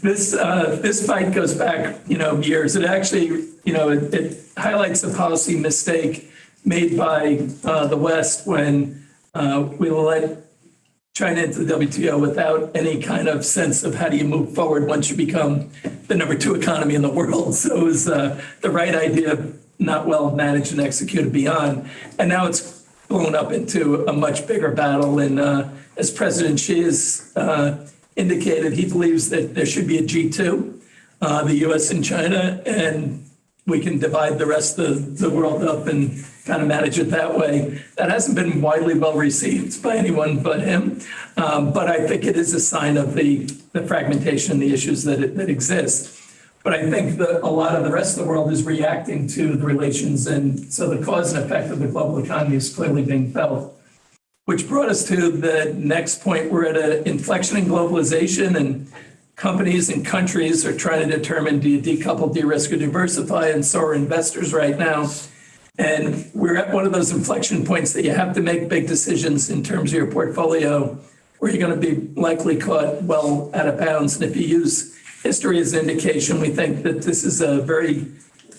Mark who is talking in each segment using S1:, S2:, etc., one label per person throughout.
S1: This fight goes back, years. It actually, it highlights a policy mistake made by the West when we let China into the WTO without any kind of sense of how do you move forward once you become the number 2 economy in the world. So it was the right idea, not well managed and executed beyond. And now it's blown up into a much bigger battle. And as President Xi has indicated, he believes that there should be a G2, the US and China, and we can divide the rest of the world up and kind of manage it that way. That hasn't been widely well received by anyone but him. But I think it is a sign of the fragmentation and the issues that exist. But I think that a lot of the rest of the world is reacting to the relations. And so the cause and effect of the global economy is clearly being felt, which brought us to the next point. We're at an inflection in globalization, and companies and countries are trying to determine, do you decouple, de-risk, or diversify? And so are investors right now. And we're at one of those inflection points that you have to make big decisions in terms of your portfolio, where you're going to be likely caught well out of bounds. And if you use history as an indication, we think that this is a very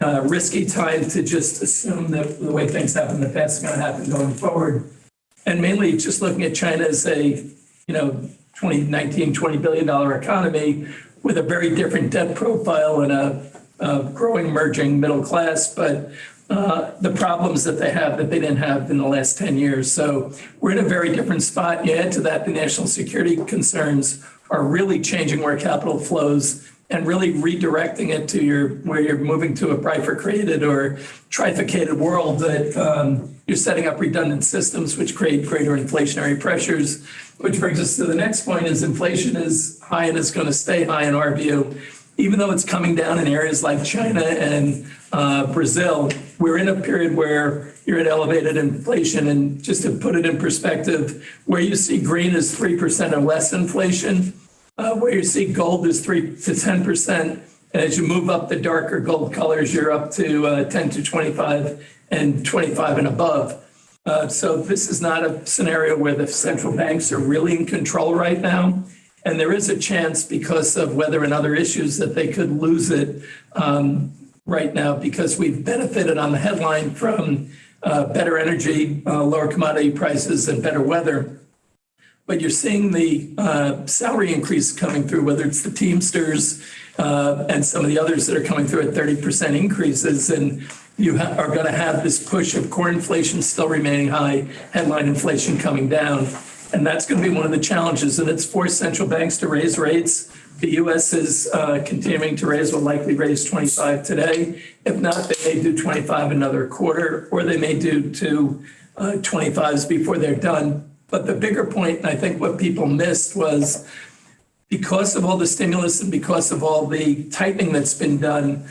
S1: risky time to just assume that the way things happen in the past are going to happen going forward. And mainly just looking at China as a, 2019, $20 billion economy with a very different debt profile and a growing, emerging middle class, but the problems that they have that they didn't have in the last 10 years. So we're in a very different spot. You add to that, the national security concerns are really changing where capital flows and really redirecting it to where you're moving to a bifurcated or trifurcated world that you're setting up redundant systems which create greater inflationary pressures, which brings us to the next point is inflation is high and it's going to stay high in our view. Even though it's coming down in areas like China and Brazil, we're in a period where you're at elevated inflation. And just to put it in perspective, where you see green is 3% or less inflation, where you see gold is 3 to 10%. And as you move up the darker gold colors, you're up to 10 to 25 and 25 and above. So this is not a scenario where the central banks are really in control right now. And there is a chance because of weather and other issues that they could lose it right now because we've benefited on the headline from better energy, lower commodity prices, and better weather. But you're seeing the salary increase coming through, whether it's the Teamsters and some of the others that are coming through at 30% increases. And you are going to have this push of core inflation still remaining high, headline inflation coming down. And that's going to be one of the challenges. And it's forced central banks to raise rates. The U.S. is continuing to raise, will likely raise 25 today. If not, they may do 25 another quarter, or they may do 25s before they're done. But the bigger point, and I think what people missed was because of all the stimulus and because of all the tightening that's been done,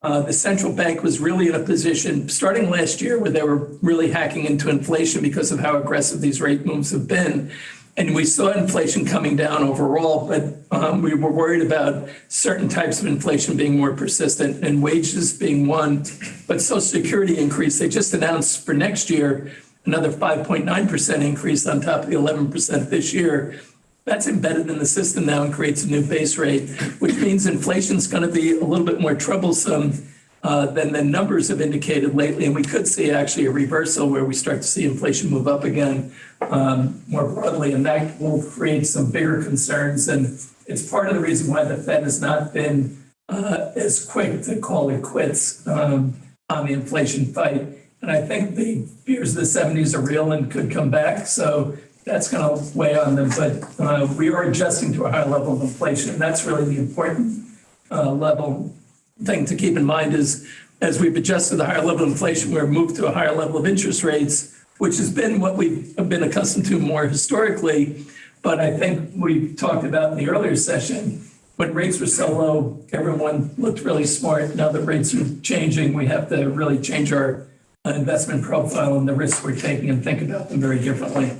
S1: the central bank was really in a position starting last year where they were really hacking into inflation because of how aggressive these rate moves have been. And we saw inflation coming down overall, but we were worried about certain types of inflation being more persistent and wages being one. But Social Security increase, they just announced for next year another 5.9% increase on top of the 11% this year. That's embedded in the system now and creates a new base rate, which means inflation is going to be a little bit more troublesome than the numbers have indicated lately. And we could see actually a reversal where we start to see inflation move up again more broadly. And that will create some bigger concerns. And it's part of the reason why the Fed has not been as quick to call it quits on the inflation fight. And I think the fears of the 70s are real and could come back. So that's going to weigh on them, but we are adjusting to a higher level of inflation. And that's really the important level thing to keep in mind is as we've adjusted to the higher level of inflation, we're moved to a higher level of interest rates, which has been what we've been accustomed to more historically. But I think we talked about in the earlier session, when rates were so low, everyone looked really smart. Now that rates are changing, we have to really change our investment profile and the risks we're taking and think about them very differently.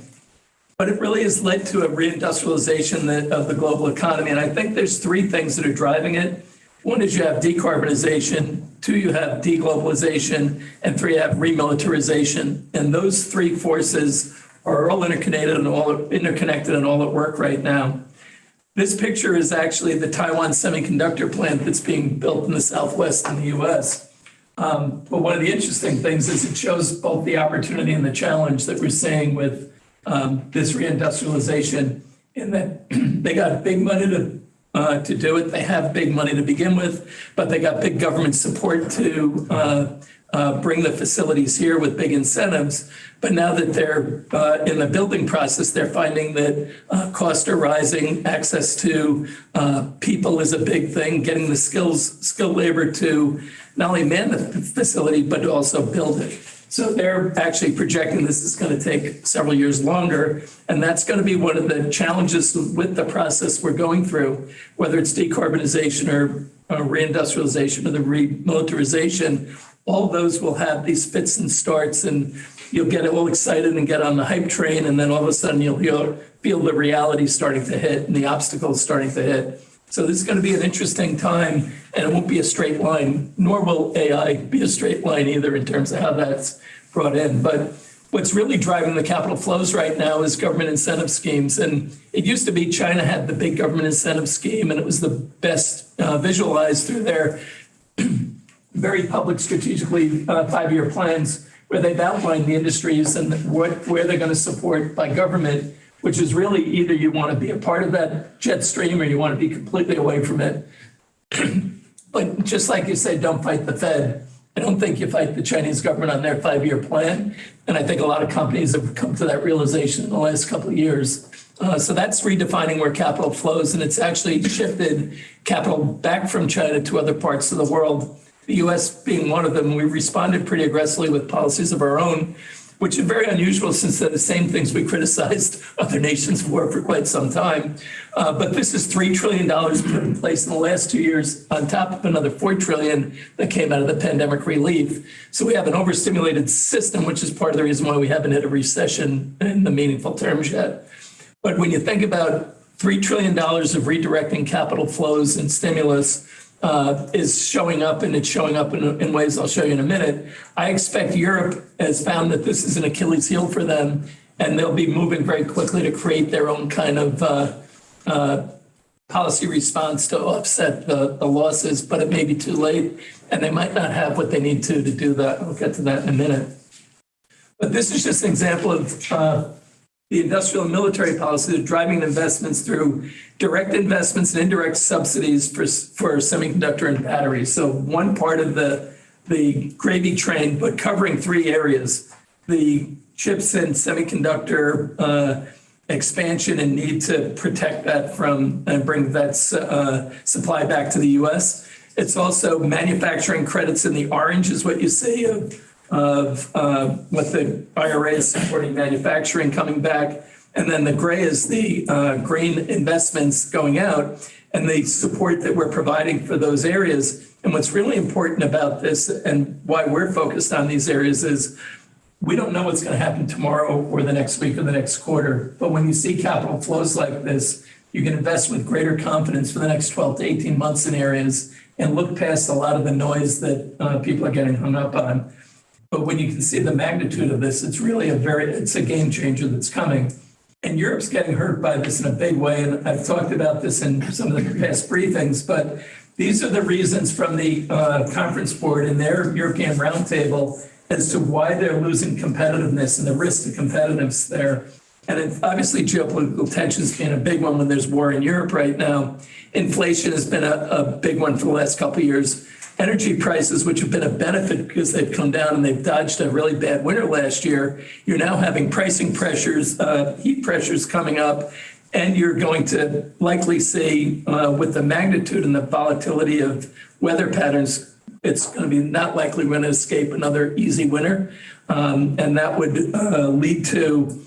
S1: But it really has led to a reindustrialization of the global economy. And I think there's three things that are driving it. One is you have decarbonization, two, you have deglobalization, and three, you have remilitarization. And those three forces are all interconnected and all at work right now. This picture is actually the Taiwan semiconductor plant that's being built in the Southwest in the US. But one of the interesting things is it shows both the opportunity and the challenge that we're seeing with this reindustrialization, in that they got big money to do it. They have big money to begin with, but they got big government support to bring the facilities here with big incentives. But now that they're in the building process, they're finding that costs are rising. Access to people is a big thing. Getting the skilled labor to not only man the facility, but to also build it. So they're actually projecting this is going to take several years longer. And that's going to be one of the challenges with the process we're going through, whether it's decarbonization or reindustrialization or the remilitarization. All those will have these fits and starts, and you'll get all excited and get on the hype train. And then all of a sudden you'll feel the reality starting to hit and the obstacles starting to hit. So this is going to be an interesting time, and it won't be a straight line, nor will AI be a straight line either in terms of how that's brought in. But what's really driving the capital flows right now is government incentive schemes. And it used to be China had the big government incentive scheme, and it was the best visualized through their very public strategically 5-year plans, where they've outlined the industries and where they're going to support by government, which is really either you want to be a part of that jet stream or you want to be completely away from it. But just like you say, don't fight the Fed. I don't think you fight the Chinese government on their 5-year plan. And I think a lot of companies have come to that realization in the last couple of years. So that's redefining where capital flows, and it's actually shifted capital back from China to other parts of the world. The US being one of them. We responded pretty aggressively with policies of our own, which is very unusual since they're the same things we criticized other nations for quite some time. But this is $3 trillion put in place in the last 2 years, on top of another $4 trillion that came out of the pandemic relief. So we have an overstimulated system, which is part of the reason why we haven't hit a recession in the meaningful terms yet. But when you think about $3 trillion of redirecting capital flows and stimulus, is showing up, and it's showing up in ways I'll show you in a minute. I expect Europe has found that this is an Achilles heel for them, and they'll be moving very quickly to create their own kind of policy response to offset the losses, but it may be too late, and they might not have what they need to do that. I'll get to that in a minute. But this is just an example of the industrial and military policy of driving investments through direct investments and indirect subsidies for semiconductor and batteries. So one part of the gravy train, but covering 3 areas: the chips and semiconductor expansion and need to protect that from and bring that supply back to the US. It's also manufacturing credits in the orange is what you see of what the IRA is supporting, manufacturing coming back. And then the gray is the green investments going out and the support that we're providing for those areas. And what's really important about this and why we're focused on these areas is we don't know what's going to happen tomorrow or the next week or the next quarter. But when you see capital flows like this, you can invest with greater confidence for the next 12 to 18 months in areas and look past a lot of the noise that people are getting hung up on. But when you can see the magnitude of this, it's really it's a game changer that's coming. And Europe's getting hurt by this in a big way. And I've talked about this in some of the past briefings, but these are the reasons from the conference board in their European roundtable as to why they're losing competitiveness and the risk to competitiveness there. And obviously geopolitical tensions being a big one when there's war in Europe right now. Inflation has been a big one for the last couple of years. Energy prices, which have been a benefit because they've come down and they've dodged a really bad winter last year, you're now having pricing pressures, heat pressures coming up, and you're going to likely see with the magnitude and the volatility of weather patterns, it's going to be not likely we're going to escape another easy winter. And that would lead to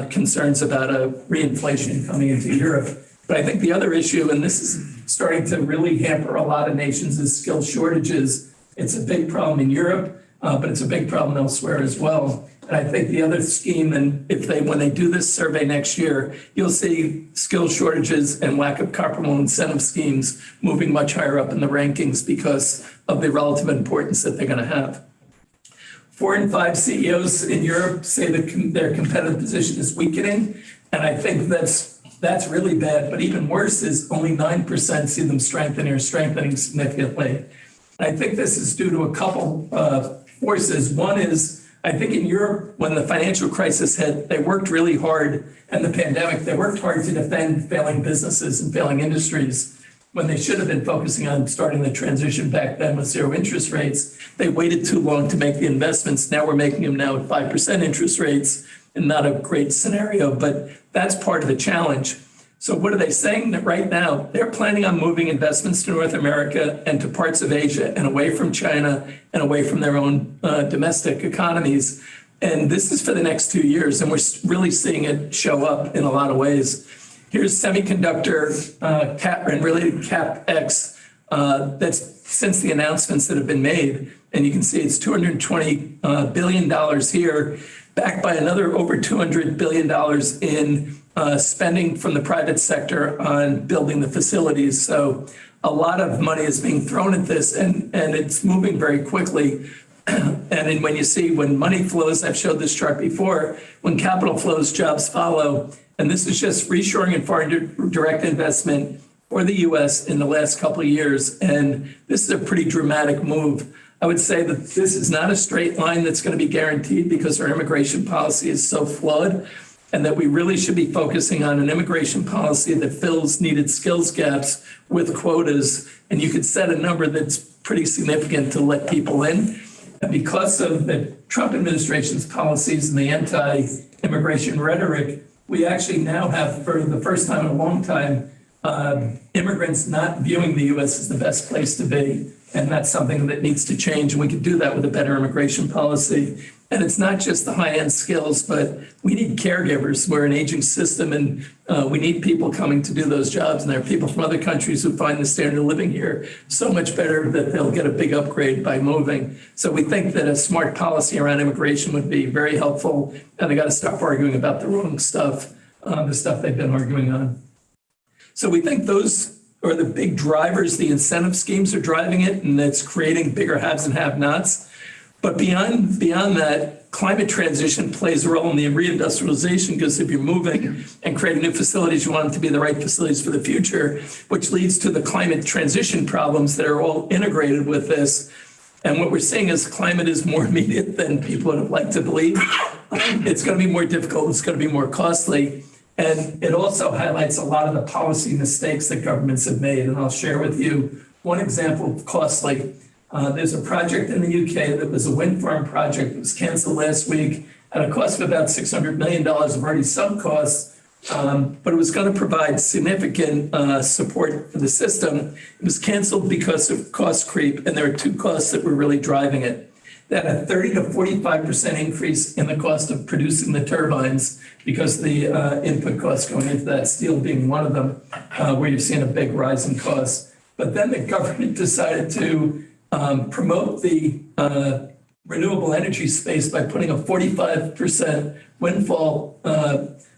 S1: concerns about a reinflation coming into Europe. But I think the other issue, and this is starting to really hamper a lot of nations, is skill shortages. It's a big problem in Europe, but it's a big problem elsewhere as well. And I think the other scheme, and when they do this survey next year, you'll see skill shortages and lack of comparable incentive schemes moving much higher up in the rankings because of the relative importance that they're going to have. 4 in 5 CEOs in Europe say that their competitive position is weakening. And I think that's That's really bad, but even worse is only 9% see them strengthening or strengthening significantly. And I think this is due to a couple forces. One is, I think in Europe, when the financial crisis hit, they worked really hard, and the pandemic, they worked hard to defend failing businesses and failing industries when they should have been focusing on starting the transition back then with zero interest rates. They waited too long to make the investments. Now we're making them now at 5% interest rates, and not a great scenario, but that's part of the challenge. So what are they saying? That right now they're planning on moving investments to North America and to parts of Asia and away from China and away from their own domestic economies. And this is for the next 2 years, and we're really seeing it show up in a lot of ways. Here's semiconductor cap and related CapEx that's since the announcements that have been made. And you can see it's $220 billion here, backed by another over $200 billion in spending from the private sector on building the facilities. So a lot of money is being thrown at this, and it's moving very quickly. And then when you see when money flows, I've showed this chart before, when capital flows, jobs follow. And this is just reshoring and foreign direct investment for the US in the last couple of years. And this is a pretty dramatic move. I would say that this is not a straight line that's going to be guaranteed because our immigration policy is so flawed, and that we really should be focusing on an immigration policy that fills needed skills gaps with quotas. And you could set a number that's pretty significant to let people in. And because of the Trump administration's policies and the anti-immigration rhetoric, we actually now have, for the first time in a long time, immigrants not viewing the U.S. as the best place to be. And that's something that needs to change. And we could do that with a better immigration policy. And it's not just the high-end skills, but we need caregivers. We're an aging system, and we need people coming to do those jobs. And there are people from other countries who find the standard of living here so much better that they'll get a big upgrade by moving. So we think that a smart policy around immigration would be very helpful. And they got to stop arguing about the wrong stuff, the stuff they've been arguing on. So we think those are the big drivers. The incentive schemes are driving it, and it's creating bigger haves and have-nots. But beyond that, climate transition plays a role in the reindustrialization, because if you're moving and creating new facilities, you want them to be the right facilities for the future, which leads to the climate transition problems that are all integrated with this. And what we're seeing is climate is more immediate than people would have liked to believe. It's going to be more difficult. It's going to be more costly. And it also highlights a lot of the policy mistakes that governments have made. And I'll share with you one example of costly. There's a project in the UK that was a wind farm project that was canceled last week at a cost of about $600 million of already sunk costs, but it was going to provide significant support for the system. It was canceled because of cost creep, and there are two costs that were really driving it. That a 30 to 45% increase in the cost of producing the turbines, because the input costs going into that, steel being one of them, where you've seen a big rise in costs. But then the government decided to promote the renewable energy space by putting a 45% windfall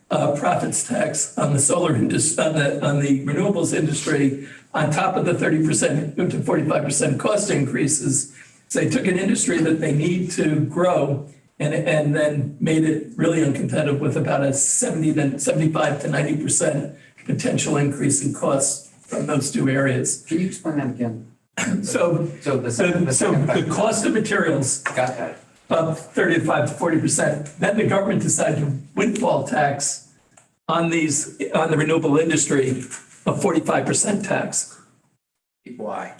S1: profits tax on the solar industry, on the renewables industry, on top of the 30% to 45% cost increases. So they took an industry that they need to grow and then made it really uncompetitive with about a 75 to 90% potential increase in costs from those two areas.
S2: Can you explain that again?
S1: So the cost of materials
S2: Got that.
S1: up 35 to 40%. Then the government decided to windfall tax on the renewable industry, a 45% tax.
S2: Why?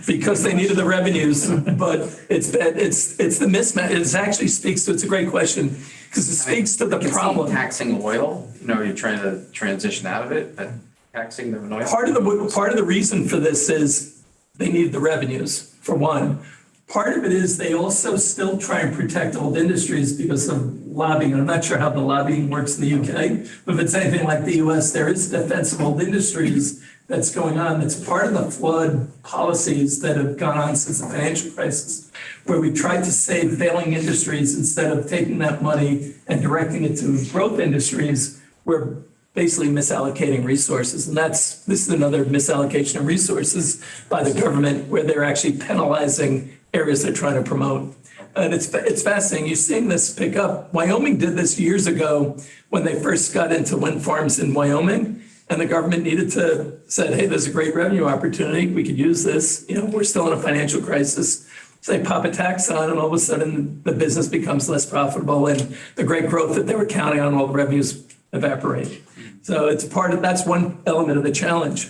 S1: Because they needed the revenues, but it's bad. It's the mismatch. It actually speaks to, it's a great question, because it speaks to the problem.
S2: Taxing oil, you're trying to transition out of it, but taxing the oil.
S1: Part of the reason for this is they need the revenues, for one. Part of it is they also still try and protect old industries because of lobbying. I'm not sure how the lobbying works in the UK, but if it's anything like the US, there is defense of old industries that's going on. That's part of the flawed policies that have gone on since the financial crisis, where we tried to save failing industries instead of taking that money and directing it to growth industries. We're basically misallocating resources. And this is another misallocation of resources by the government, where they're actually penalizing areas they're trying to promote. And it's fascinating. You're seeing this pick up. Wyoming did this years ago when they first got into wind farms in Wyoming. And the government needed to said, hey, there's a great revenue opportunity. We could use this. We're still in a financial crisis. So they pop a tax on, and all of a sudden the business becomes less profitable, and the great growth that they were counting on, all the revenues evaporate. So that's one element of the challenge.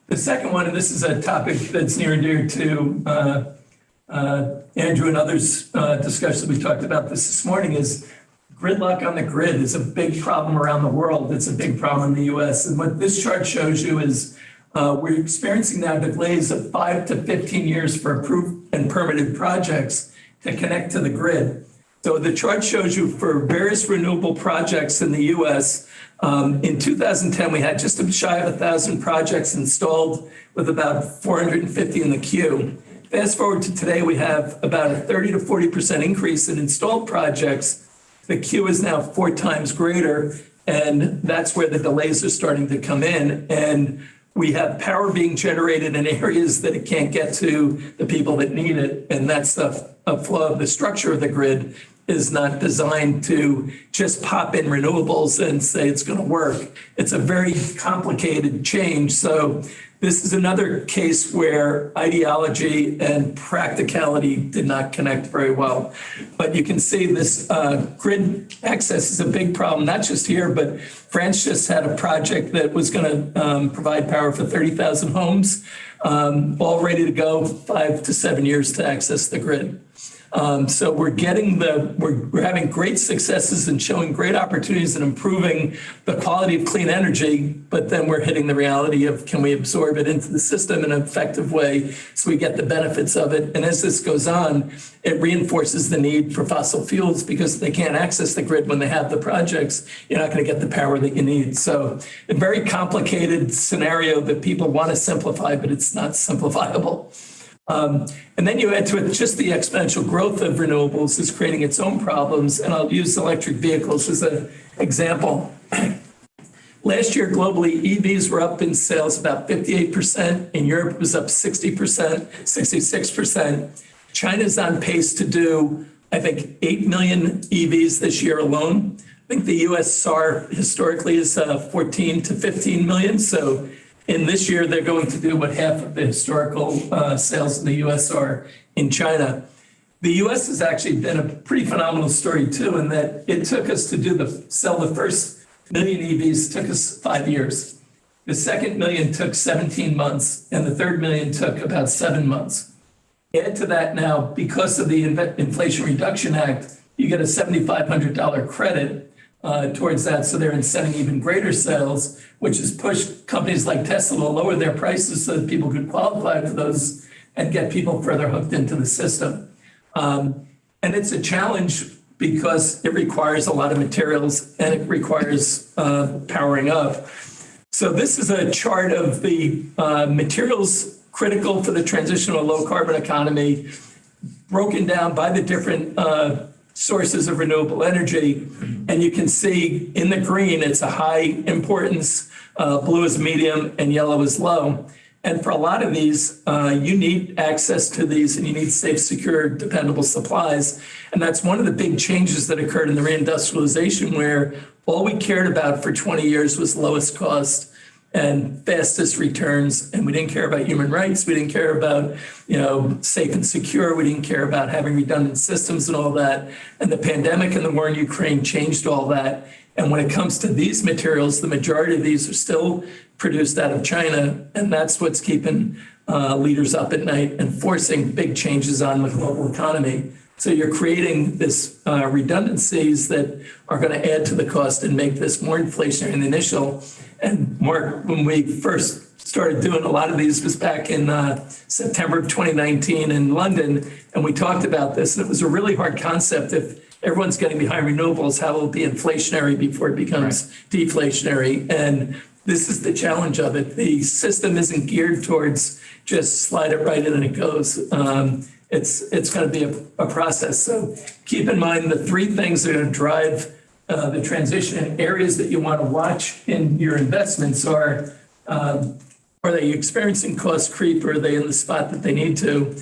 S1: The second one, and this is a topic that's near and dear to Andrew and others' discussions, we talked about this morning, is gridlock on the grid is a big problem around the world. It's a big problem in the US. And what this chart shows you is we're experiencing now delays of 5 to 15 years for approved and permitted projects to connect to the grid. So the chart shows you for various renewable projects in the US, in 2010, we had just shy of 1,000 projects installed with about 450 in the queue. Fast forward to today, we have about a 30 to 40% increase in installed projects. The queue is now 4 times greater, and that's where the delays are starting to come in. And we have power being generated in areas that it can't get to the people that need it. And that's a flaw of the structure of the grid, is not designed to just pop in renewables and say it's going to work. It's a very complicated change. So this is another case where ideology and practicality did not connect very well. But you can see this grid access is a big problem, not just here, but France just had a project that was going to provide power for 30,000 homes, all ready to go, 5 to 7 years to access the grid. So we're having great successes and showing great opportunities and improving the quality of clean energy, but then we're hitting the reality of, can we absorb it into the system in an effective way so we get the benefits of it? And as this goes on, it reinforces the need for fossil fuels, because if they can't access the grid when they have the projects, you're not going to get the power that you need. So a very complicated scenario that people want to simplify, but it's not simplifiable. And then you add to it just the exponential growth of renewables is creating its own problems. And I'll use electric vehicles as an example. Last year, globally, EVs were up in sales about 58%. In Europe, it was up 60%, 66%. China's on pace to do, I think, 8 million EVs this year alone. I think the US SAR historically is 14 to 15 million. So in this year, they're going to do what half of the historical sales in the US are in China. The US has actually been a pretty phenomenal story too, in that it took us to sell the first million EVs took us 5 years. The second million took 17 months, and the third million took about 7 months. Add to that now, because of the Inflation Reduction Act, you get a $7,500 credit towards that, so they're incenting even greater sales, which has pushed companies like Tesla to lower their prices so that people could qualify for those and get people further hooked into the system. And it's a challenge because it requires a lot of materials and it requires powering up. So this is a chart of the materials critical for the transition to a low carbon economy, broken down by the different sources of renewable energy. And you can see in the green, it's a high importance, blue is medium, and yellow is low. And for a lot of these, you need access to these, and you need safe, secure, dependable supplies. And that's one of the big changes that occurred in the reindustrialization, where all we cared about for 20 years was lowest cost and fastest returns. And we didn't care about human rights. We didn't care about, safe and secure. We didn't care about having redundant systems and all that. And the pandemic and the war in Ukraine changed all that. And when it comes to these materials, the majority of these are still produced out of China. And that's what's keeping leaders up at night and forcing big changes on the global economy. So you're creating this redundancies that are going to add to the cost and make this more inflationary than initial. And Mark, when we first started doing a lot of these was back in September of 2019 in London. And we talked about this, and it was a really hard concept. If everyone's getting behind renewables, how will it be inflationary before it becomes deflationary? And this is the challenge of it. The system isn't geared towards just slide it right in and it goes. It's going to be a process. So keep in mind the three things that are going to drive the transition, and areas that you want to watch in your investments are Are they experiencing cost creep, or are they in the spot that they need to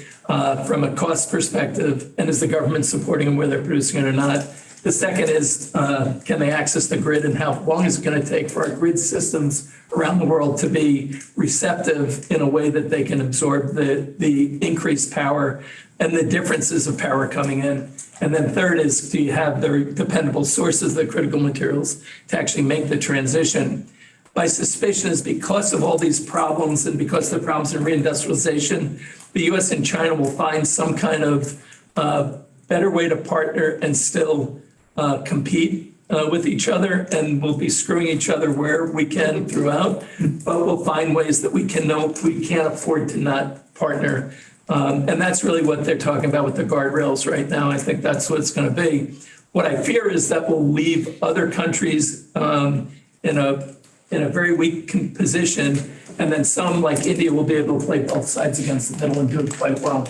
S1: from a cost perspective? And is the government supporting them where they're producing it or not? The second is, can they access the grid, and how long is it going to take for our grid systems around the world to be receptive in a way that they can absorb the increased power and the differences of power coming in? And then third is, do you have the dependable sources, the critical materials to actually make the transition? My suspicion is because of all these problems and because of the problems in reindustrialization, the US and China will find some kind of better way to partner and still compete with each other, and we'll be screwing each other where we can throughout, but we'll find ways that we can't afford to not partner. And that's really what they're talking about with the guardrails right now. I think that's what it's going to be. What I fear is that will leave other countries in a very weak position, and then some, like India, will be able to play both sides against the middle and do it quite well.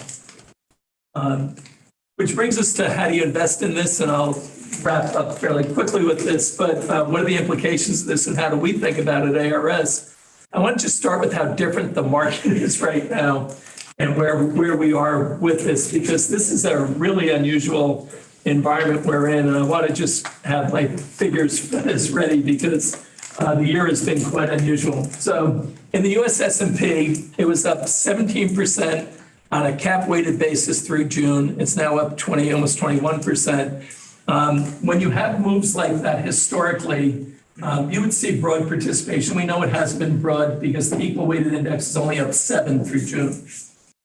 S1: Which brings us to, how do you invest in this? And I'll wrap up fairly quickly with this, but what are the implications of this, and how do we think about it at ARS? I want to just start with how different the market is right now and where we are with this, because this is a really unusual environment we're in. And I want to just have my figures for this ready, because the year has been quite unusual. So in the US S&P, it was up 17% on a cap-weighted basis through June. It's now up almost 21%. When you have moves like that historically, you would see broad participation. We know it has been broad because the equal weighted index is only up 7 through June.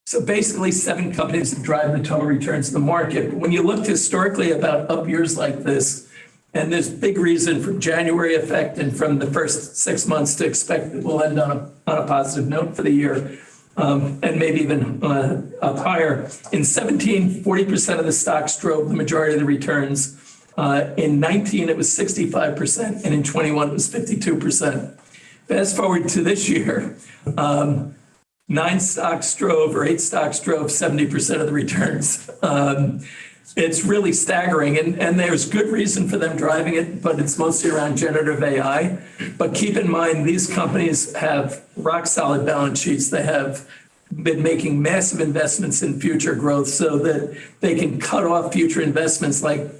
S1: So basically 7 companies that drive the total returns of the market. But when you looked historically about up years like this, and there's big reason from January effect and from the first 6 months to expect that we'll end on a positive note for the year, and maybe even up higher. In 17, 40% of the stocks drove the majority of the returns. In 19, it was 65%, and in 21, it was 52%. Fast forward to this year, 9 stocks drove, or 8 stocks drove 70% of the returns. It's really staggering, and there's good reason for them driving it, but it's mostly around generative AI. But keep in mind, these companies have rock solid balance sheets. They have been making massive investments in future growth so that they can cut off future investments like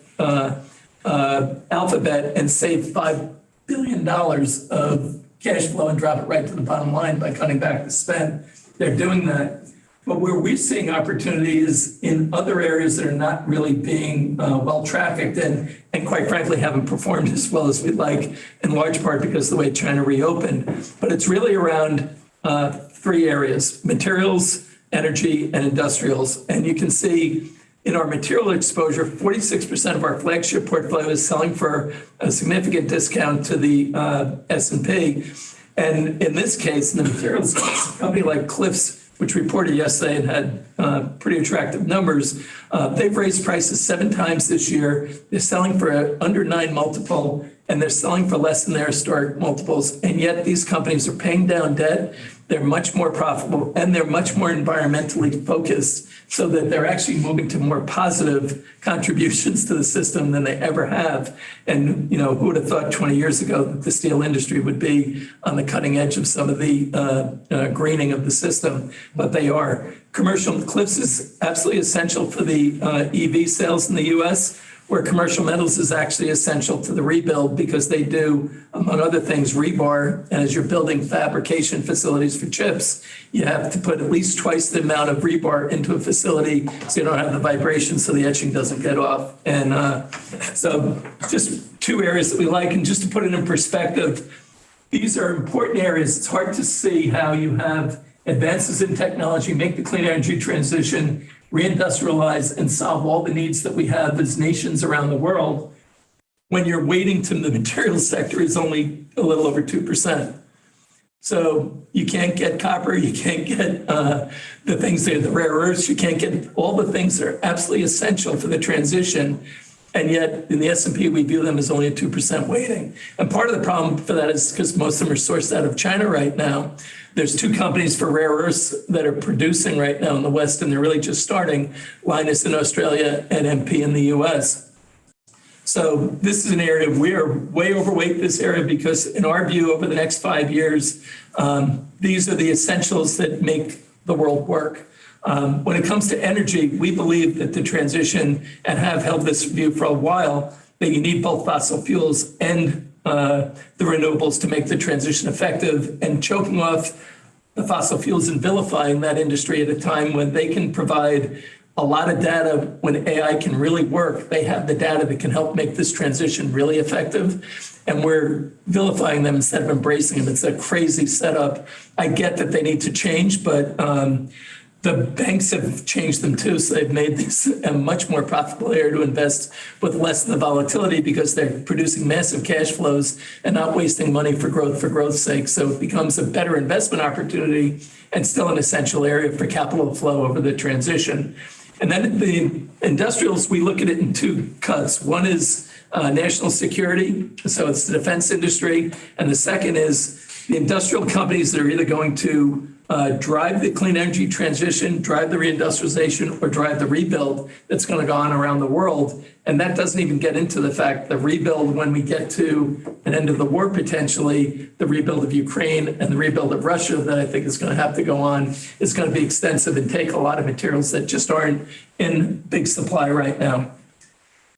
S1: Alphabet and save $5 billion of cash flow and drop it right to the bottom line by cutting back the spend. They're doing that. But where we're seeing opportunity is in other areas that are not really being well trafficked and quite frankly haven't performed as well as we'd like, in large part because of the way China reopened. But it's really around 3 areas: materials, energy, and industrials. And you can see in our material exposure, 46% of our flagship portfolio is selling for a significant discount to the S&P. And in this case, in the materials, a company like Cliffs, which reported yesterday and had pretty attractive numbers, they've raised prices 7 times this year. They're selling for an under 9 multiple, and they're selling for less than their historic multiples. And yet these companies are paying down debt. They're much more profitable, and they're much more environmentally focused, so that they're actually moving to more positive contributions to the system than they ever have. And, you know, who would have thought 20 years ago that the steel industry would be on the cutting edge of some of the greening of the system, but they are. Commercial Cliffs is absolutely essential for the EV sales in the US, where commercial metals is actually essential to the rebuild because they do, among other things, rebar. And as you're building fabrication facilities for chips, you have to put at least twice the amount of rebar into a facility so you don't have the vibration so the etching doesn't get off. And so just 2 areas that we like. And just to put it in perspective, these are important areas. It's hard to see how you have advances in technology, make the clean energy transition, reindustrialize, and solve all the needs that we have as nations around the world when your weighting to the materials sector is only a little over 2%. So you can't get copper, you can't get the things that are the rare earths, you can't get all the things that are absolutely essential for the transition. And yet in the S&P, we view them as only a 2% weighting. And part of the problem for that is because most of them are sourced out of China right now. There's 2 companies for rare earths that are producing right now in the West, and they're really just starting, Lynas in Australia and MP in the US. So this is an area we're way overweight this area because in our view, over the next 5 years, these are the essentials that make the world work. When it comes to energy, we believe that the transition, and have held this view for a while, that you need both fossil fuels and the renewables to make the transition effective, and choking off the fossil fuels and vilifying that industry at a time when they can provide a lot of data. When AI can really work, they have the data that can help make this transition really effective. And we're vilifying them instead of embracing them. It's a crazy setup. I get that they need to change, but the banks have changed them too. So they've made this a much more profitable area to invest with less of the volatility because they're producing massive cash flows and not wasting money for growth's sake. So it becomes a better investment opportunity and still an essential area for capital flow over the transition. And then the industrials, we look at it in two cuts. One is national security, so it's the defense industry. And the second is the industrial companies that are either going to drive the clean energy transition, drive the reindustrialization, or drive the rebuild that's going to go on around the world. And that doesn't even get into the fact the rebuild, when we get to an end of the war, potentially, the rebuild of Ukraine and the rebuild of Russia that I think is going to have to go on is going to be extensive and take a lot of materials that just aren't in big supply right now.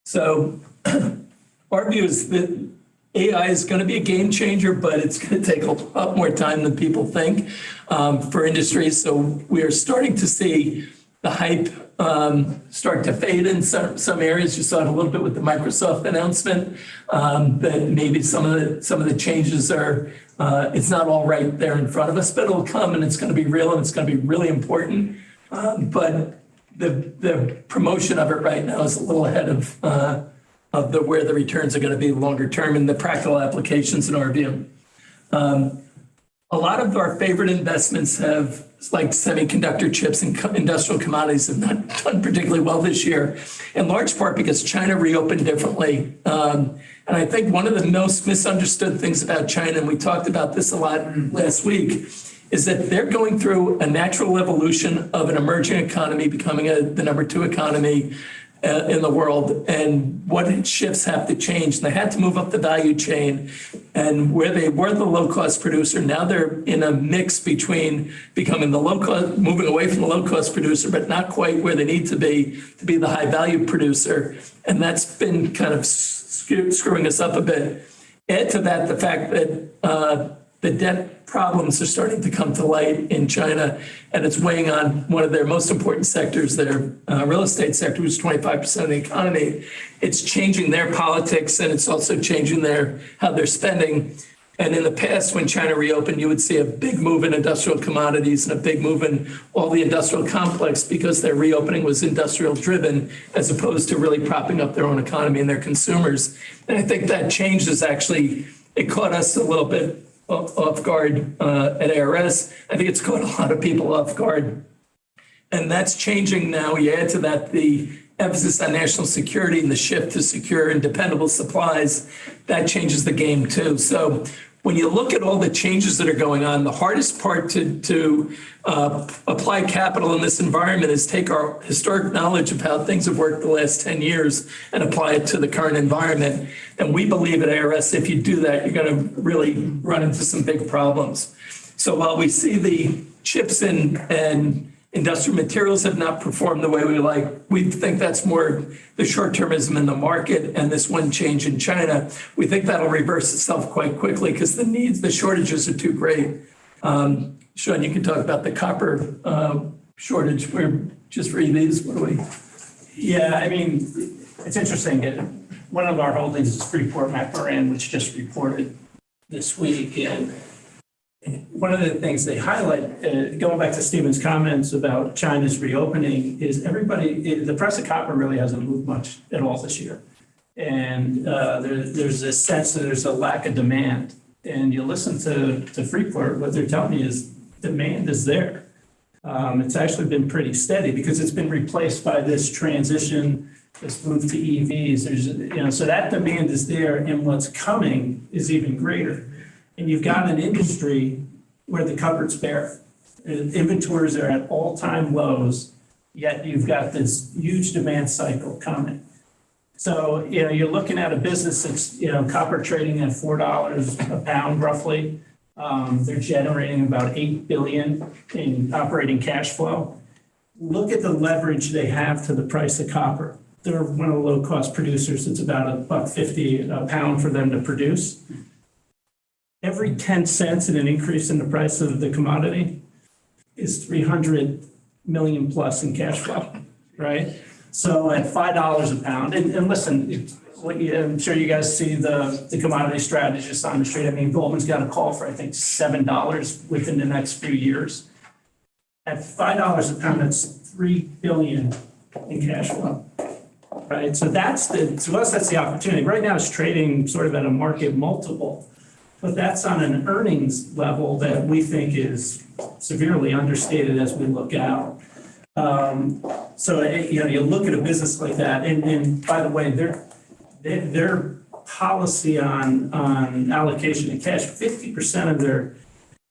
S1: So our view is that AI is going to be a game changer, but it's going to take a lot more time than people think for industries. So we are starting to see the hype start to fade in some areas. You saw it a little bit with the Microsoft announcement that maybe some of the changes are, it's not all right there in front of us, but it'll come and it's going to be real and it's going to be really important. But the promotion of it right now is a little ahead of where the returns are going to be longer term and the practical applications in our view. A lot of our favorite investments have, like semiconductor chips and industrial commodities, have not done particularly well this year, in large part because China reopened differently. And I think one of the most misunderstood things about China, and we talked about this a lot last week, is that they're going through a natural evolution of an emerging economy becoming the number 2 economy in the world, and what shifts have to change. And they had to move up the value chain, and where they were the low-cost producer, now they're in a mix between becoming the low-cost, moving away from the low-cost producer, but not quite where they need to be the high-value producer. And that's been kind of screwing us up a bit. Add to that the fact that the debt problems are starting to come to light in China, and it's weighing on one of their most important sectors, their real estate sector, which is 25% of the economy. It's changing their politics, and it's also changing how they're spending. And in the past, when China reopened, you would see a big move in industrial commodities and a big move in all the industrial complex because their reopening was industrial driven as opposed to really propping up their own economy and their consumers. And I think that change is actually, it caught us a little bit off guard at ARS. I think it's caught a lot of people off guard. And that's changing now. You add to that the emphasis on national security and the shift to secure and dependable supplies, that changes the game too. So when you look at all the changes that are going on, the hardest part to apply capital in this environment is take our historic knowledge of how things have worked the last 10 years and apply it to the current environment. And we believe at ARS, if you do that, you're going to really run into some big problems. So while we see the chips and industrial materials have not performed the way we like, we think that's more the short-termism in the market and this one change in China. We think that'll reverse itself quite quickly because the shortages are too great. Sean, you can talk about the copper shortage. We're just for EVs. What do we?
S3: Yeah, I mean, it's interesting. One of our holdings is Freeport McMoran, which just reported this week. And one of the things they highlight, going back to Stephen's comments about China's reopening, is the price of copper really hasn't moved much at all this year. And there's this sense that there's a lack of demand. And you listen to Freeport, what they're telling you is demand is there. It's actually been pretty steady because it's been replaced by this transition, this move to EVs. So that demand is there, and what's coming is even greater. And you've got an industry where the cupboard's bare. Inventories are at all-time lows, yet you've got this huge demand cycle coming. So, you're looking at a business that's, copper trading at $4 a pound roughly. They're generating about 8 billion in operating cash flow. Look at the leverage they have to the price of copper. They're one of the low-cost producers. It's about $1.50 a pound for them to produce. Every 10 cents in an increase in the price of the commodity is 300 million plus in cash flow, right? So at $5 a pound, and listen, I'm sure you guys see the commodity strategists on the street. I mean, Goldman's got a call for, I think, $7 within the next few years. At $5 a pound, that's 3 billion in cash flow, right? So to us, that's the opportunity. Right now, it's trading sort of at a market multiple, but that's on an earnings level that we think is severely understated as we look out. So, you look at a business like that, and by the way, their policy on allocation of cash, 50% of their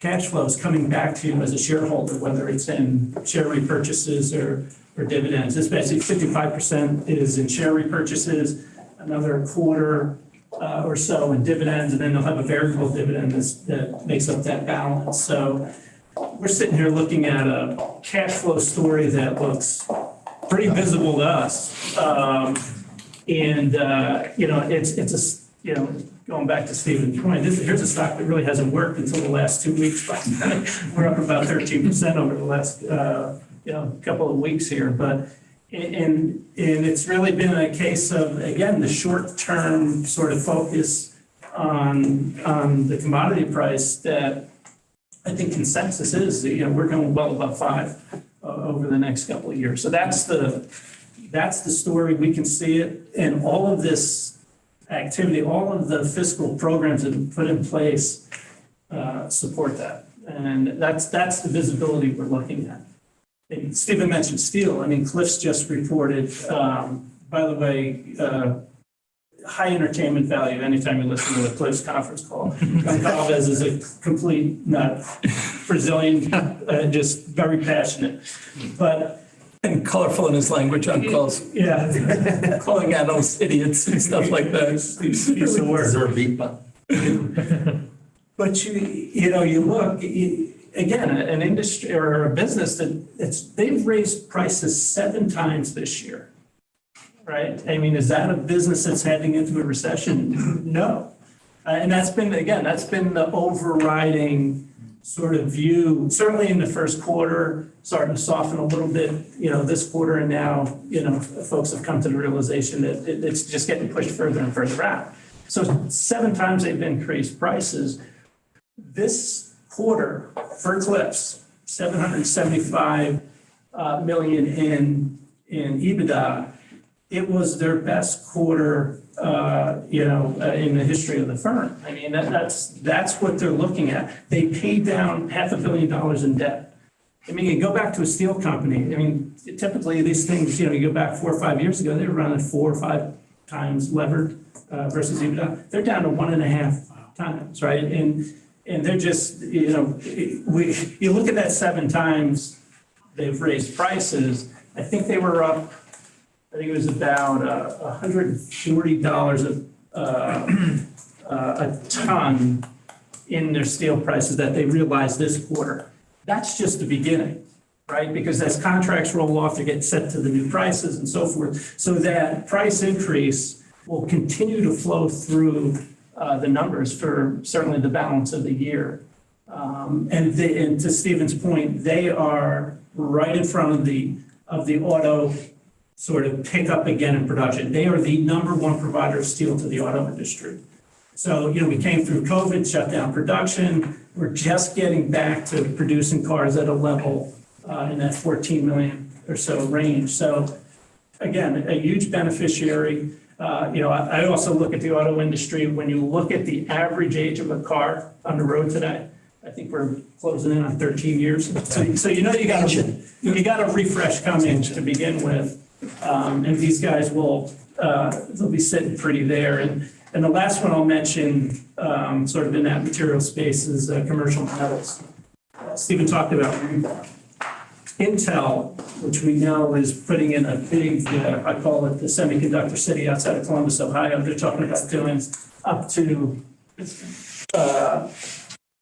S3: cash flow is coming back to you as a shareholder, whether it's in share repurchases or dividends. It's basically 55% is in share repurchases, another quarter or so in dividends, and then they'll have a variable dividend that makes up that balance. So we're sitting here looking at a cash flow story that looks pretty visible to us. Going back to Stephen's point, here's a stock that really hasn't worked until the last 2 weeks. We're up about 13% over the last couple of weeks here, but and it's really been a case of, again, the short-term sort of focus on the commodity price that I think consensus is, we're going well above 5 over the next couple of years. So that's the story. We can see it, and all of this activity, all of the fiscal programs that have put in place support that, and that's the visibility we're looking at. And Stephen mentioned steel. I mean, Cliffs just reported. By the way, high entertainment value anytime you listen to a Cliffs conference call. Goncalves is a complete nut, Brazilian, just very passionate, but.
S1: And colorful in his language on calls.
S3: Yeah.
S1: Calling animals idiots and stuff like that.
S3: Use the word.
S4: Is there a beat button?
S3: But you look, again, an industry or a business they've raised prices 7 times this year, right? I mean, is that a business that's heading into a recession? No. And that's been the overriding sort of view, certainly in the first quarter, starting to soften a little bit, this quarter, and now, folks have come to the realization that it's just getting pushed further and further out. So 7 times they've increased prices. This quarter for Cliffs, $775 million in EBITDA. It was their best quarter, in the history of the firm. I mean, that's what they're looking at. They paid down $500 million in debt. I mean, you go back to a steel company. I mean, typically these things, you go back 4 or 5 years ago, they were running 4 or 5 times levered versus EBITDA. They're down to 1.5 times, right? And they're just, you look at that 7 times they've raised prices. I think they were up. I think it was about $140 a ton in their steel prices that they realized this quarter. That's just the beginning, right? Because as contracts roll off, they get set to the new prices and so forth. So that price increase will continue to flow through the numbers for certainly the balance of the year. And to Stephen's point, they are right in front of the auto sort of pick up again in production. They are the #1 provider of steel to the auto industry. So, we came through COVID, shut down production. We're just getting back to producing cars at a level in that 14 million or so range. So again, a huge beneficiary. I also look at the auto industry. When you look at the average age of a car on the road today, I think we're closing in on 13 years. So you got a refresh coming to begin with. And these guys they'll be sitting pretty there. And the last one I'll mention, sort of in that material space, is commercial metals. Stephen talked about rebar. Intel, which we know is putting in a big, I call it the semiconductor city outside of Columbus, Ohio. They're talking about doing up to, that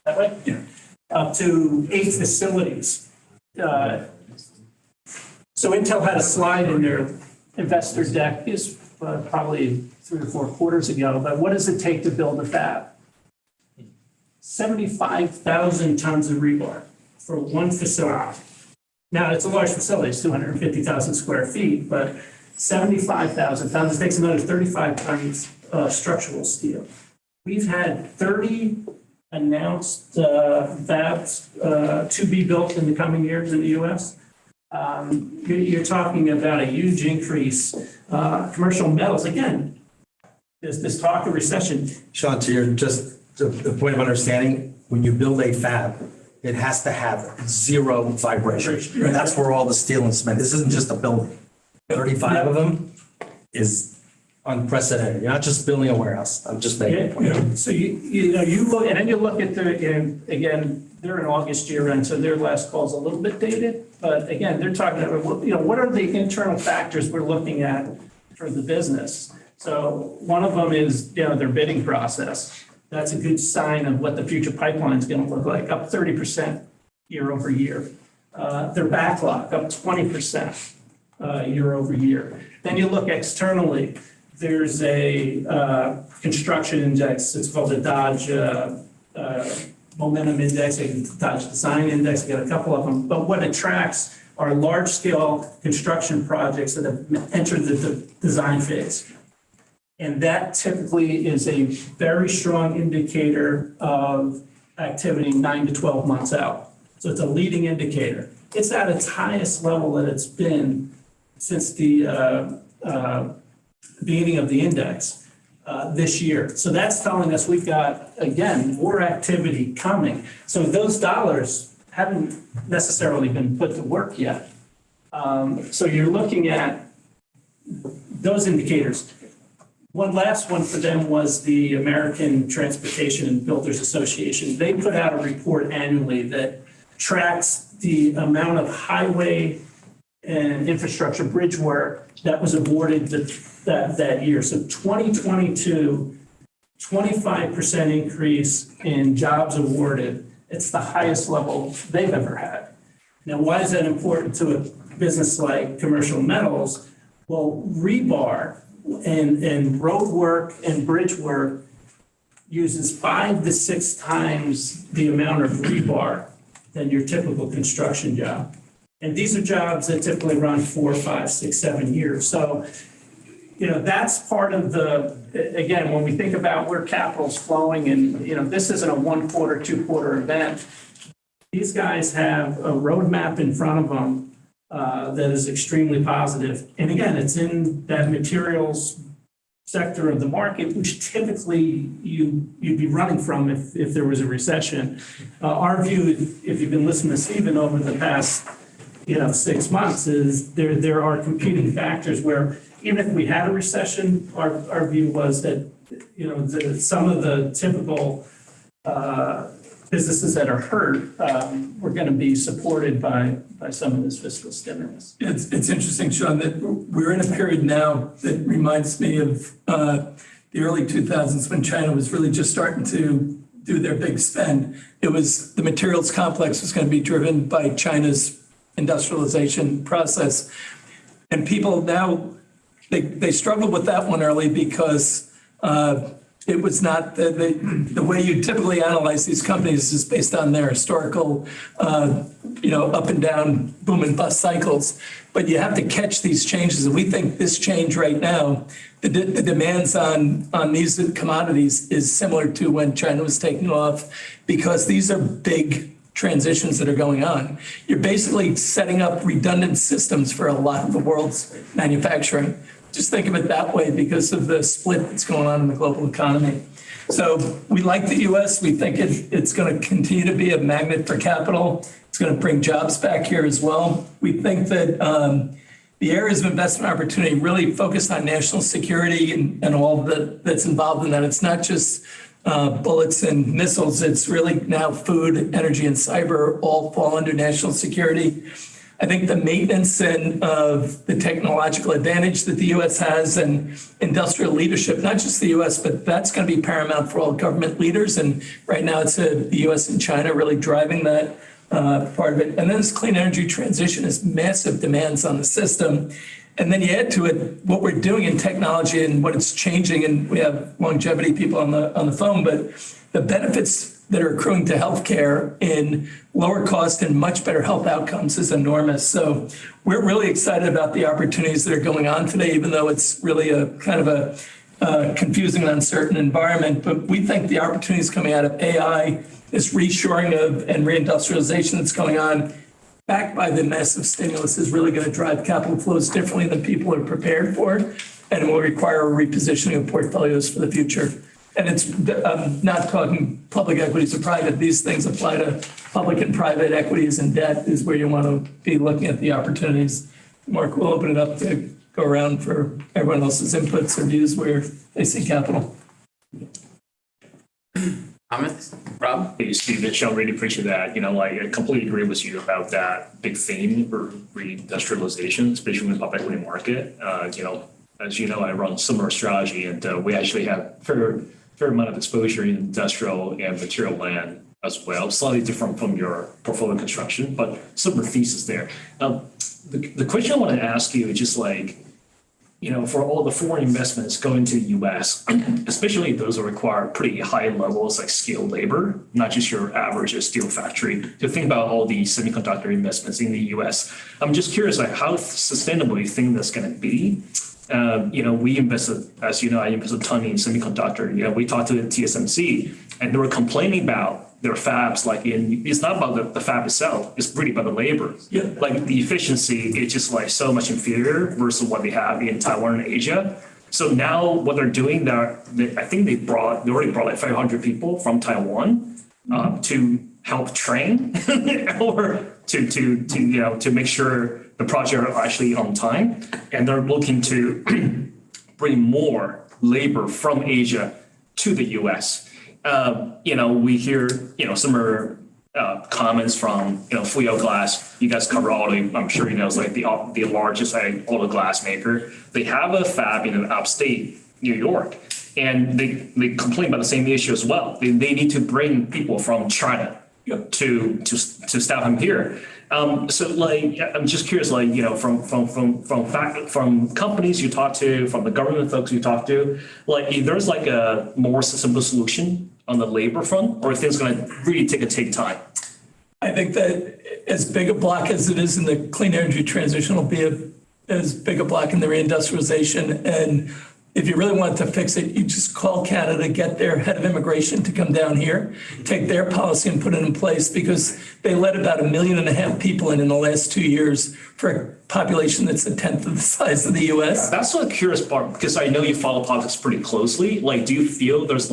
S3: way? Yeah. Up to 8 facilities. So Intel had a slide in their investor deck, is probably 3 or 4 quarters ago, but what does it take to build a fab? 75,000 tons of rebar for one facility. Now, it's a large facility, it's 250,000 square feet, but 75,000 tons, it takes another 35 tons structural steel. We've had 30 announced fabs to be built in the coming years in the US. You're talking about a huge increase. Commercial metals, again, there's this talk of recession.
S4: Sean, to your just the point of understanding, when you build a fab, it has to have 0 vibration. And that's where all the steel and cement, this isn't just a building. 35 of them is unprecedented. You're not just building a warehouse. I'm just making a point.
S3: So you look, and then you look at and again, they're in August year end, so their last call is a little bit dated. But again, they're talking about, what are the internal factors we're looking at for the business? So one of them is, their bidding process. That's a good sign of what the future pipeline is going to look like, up 30% year over year. Their backlog up 20% year over year. Then you look externally, there's a construction index, it's called the Dodge Momentum Index, a Dodge Design Index, you got a couple of them. But what it tracks are large-scale construction projects that have entered the design phase. And that typically is a very strong indicator of activity 9 to 12 months out. So it's a leading indicator. It's at its highest level that it's been since the beginning of the index this year. So that's telling us we've got, again, more activity coming. So those dollars haven't necessarily been put to work yet. So you're looking at those indicators. One last one for them was the American Transportation and Builders Association. They put out a report annually that tracks the amount of highway and infrastructure bridge work that was awarded that year. So 2022, 25% increase in jobs awarded. It's the highest level they've ever had. Now, why is that important to a business like commercial metals? Well, rebar and road work and bridge work uses 5 to 6 times the amount of rebar than your typical construction job. And these are jobs that typically run 4, 5, 6, 7 years. So, that's part of again, when we think about where capital's flowing and, this isn't a 1 quarter, 2 quarter event. These guys have a roadmap in front of them that is extremely positive. And again, it's in that materials sector of the market, which typically you'd be running from if there was a recession. Our view, if you've been listening to Stephen over the past 6 months, is there are competing factors where even if we had a recession, our view was that some of the typical businesses that are hurt were going to be supported by some of this fiscal stimulus.
S1: It's interesting, Sean, that we're in a period now that reminds me of the early 2000s when China was really just starting to do their big spend. It was the materials complex was going to be driven by China's industrialization process. And people now, they struggled with that one early because it was not the way you typically analyze these companies is based on their historical, up and down, boom and bust cycles. But you have to catch these changes. And we think this change right now, the demands on these commodities is similar to when China was taking off, because these are big transitions that are going on. You're basically setting up redundant systems for a lot of the world's manufacturing. Just think of it that way because of the split that's going on in the global economy. So we like the US. We think it's going to continue to be a magnet for capital. It's going to bring jobs back here as well. We think that the areas of investment opportunity really focused on national security and all that's involved in that. It's not just bullets and missiles. It's really now food, energy, and cyber all fall under national security. I think the maintenance and of the technological advantage that the U.S. has and industrial leadership, not just the U.S., but that's going to be paramount for all government leaders. And right now it's the U.S. and China really driving that part of it. And then this clean energy transition has massive demands on the system. And then you add to it what we're doing in technology and what it's changing. And we have longevity people on the phone, but the benefits that are accruing to healthcare in lower cost and much better health outcomes is enormous. So we're really excited about the opportunities that are going on today, even though it's really a kind of a confusing and uncertain environment. But we think the opportunities coming out of AI, this reshoring of and reindustrialization that's going on, backed by the massive stimulus, is really going to drive capital flows differently than people are prepared for, and will require a repositioning of portfolios for the future. And it's, I'm not talking public equities or private. These things apply to public and private equities, and debt is where you want to be looking at the opportunities. Mark, we'll open it up to go around for everyone else's inputs or views where they see capital.
S2: Comments? Rob?
S5: Hey, Steve, Mitch, I really appreciate that. I completely agree with you about that big theme for reindustrialization, especially in the public equity market. As you know, I run similar strategy, and we actually have fair amount of exposure in industrial and material land as well, slightly different from your portfolio construction, but similar thesis there. The question I want to ask you is just for all the foreign investments going to the US, especially those that require pretty high levels like skilled labor, not just your average steel factory, to think about all the semiconductor investments in the US. I'm just curious, how sustainable you think that's going to be? We invested, as you know, I invested a ton in semiconductor. We talked to TSMC, and they were complaining about their fabs. It's not about the fab itself; it's really about the labor.
S1: Yeah.
S5: The efficiency is just so much inferior versus what they have in Taiwan and Asia. So now what they're doing, I think they already brought 500 people from Taiwan to help train or to make sure the project are actually on time, and they're looking to bring more labor from Asia to the U.S. We hear similar comments from Fuyo Glass. You guys cover auto. I'm sure it's the largest auto glass maker. They have a fab in upstate New York, and they complain about the same issue as well. They need to bring people from China to staff them here. I'm just curious, from companies you talk to, from the government folks you talk to, if there's a more simple solution on the labor front, or if it's going to really take time.
S1: I think that as big a block as it is in the clean energy transition will be as big a block in the reindustrialization. And if you really want to fix it, you just call Canada, get their head of immigration to come down here, take their policy and put it in place, because they let about 1.5 million people in the last 2 years for a population that's a tenth of the size of the US.
S5: That's the curious part, because I know you follow politics pretty closely. Do you feel there's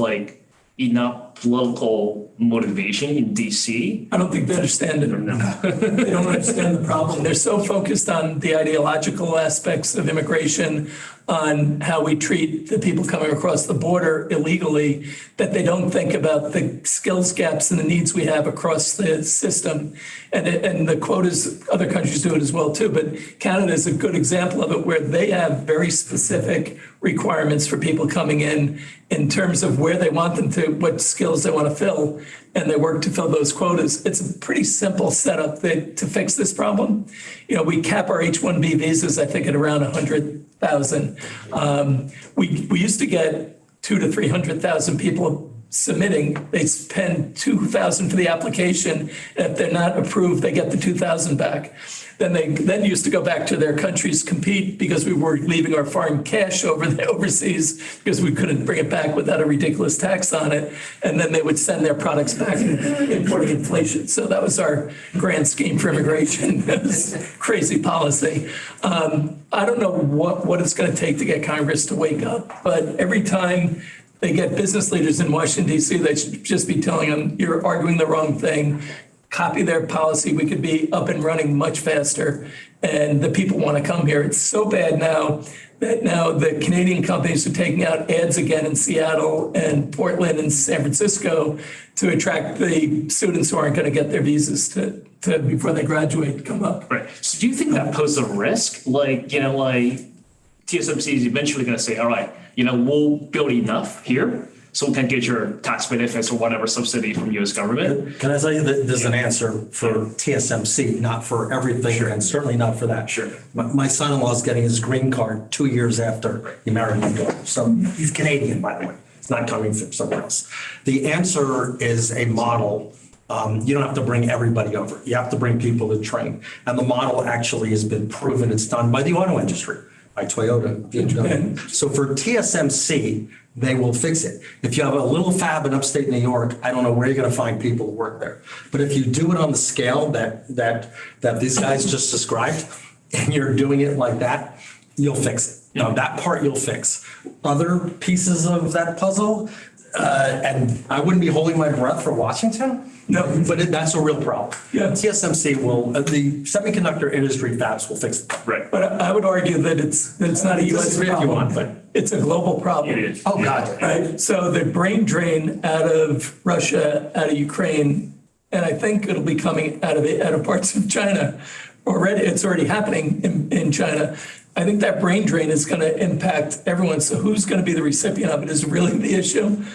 S5: enough political motivation in DC?
S1: I don't think they understand it. Or no. They don't understand the problem. They're so focused on the ideological aspects of immigration, on how we treat the people coming across the border illegally, that they don't think about the skills gaps and the needs we have across the system. And the quotas, other countries do it as well too, but Canada is a good example of it, where they have very specific requirements for people coming in terms of where they want them to, what skills they want to fill, and they work to fill those quotas. It's a pretty simple setup to fix this problem. We cap our H-1B visas, I think, at around 100,000. We used to get 200,000 to 300,000 people submitting. They spend 2,000 for the application, and if they're not approved, they get the 2,000 back. Then they used to go back to their countries, compete, because we were leaving our foreign cash overseas because we couldn't bring it back without a ridiculous tax on it. And then they would send their products back and importing inflation. So that was our grand scheme for immigration. It was crazy policy. I don't know what it's going to take to get Congress to wake up, but every time they get business leaders in Washington, D.C., they should just be telling them, you're arguing the wrong thing. Copy their policy. We could be up and running much faster, and the people want to come here. It's so bad now that now the Canadian companies are taking out ads again in Seattle and Portland and San Francisco to attract the students who aren't going to get their visas to before they graduate to come up.
S5: Right. So do you think that poses a risk? Like, like TSMC is eventually going to say, all right, we'll build enough here so we can get your tax benefits or whatever subsidy from US government?
S4: Can I tell you that there's an answer for TSMC, not for everything, and certainly not for that.
S5: Sure.
S4: My son-in-law is getting his green card 2 years after he married my daughter. So he's Canadian, by the way. It's not coming from somewhere else. The answer is a model. You don't have to bring everybody over. You have to bring people to train. And the model actually has been proven. It's done by the auto industry, by Toyota, BMW. So for TSMC, they will fix it. If you have a little fab in upstate New York, I don't know where you're going to find people to work there. But if you do it on the scale that these guys just described, and you're doing it like that, you'll fix it. Now, that part you'll fix. Other pieces of that puzzle, and I wouldn't be holding my breath for Washington. No, but that's a real problem.
S1: Yeah.
S4: TSMC will, the semiconductor industry fabs will fix it.
S5: Right.
S1: But I would argue that it's not a US
S4: Disagree if you want,
S1: problem.
S4: but-
S1: It's a global problem.
S5: It is.
S4: Oh, God.
S1: Right? So the brain drain out of Russia, out of Ukraine, and I think it'll be coming out of parts of China already. It's already happening in China. I think that brain drain is going to impact everyone. So who's going to be the recipient of it is really the issue.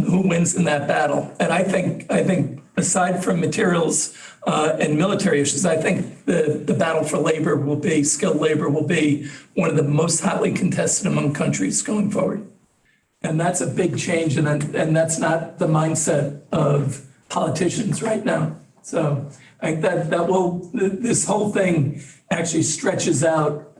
S1: Who wins in that battle? And I think aside from materials and military issues, I think the battle for labor will be, skilled labor will be one of the most hotly contested among countries going forward. And that's a big change, and that's not the mindset of politicians right now. So I think that will, this whole thing actually stretches out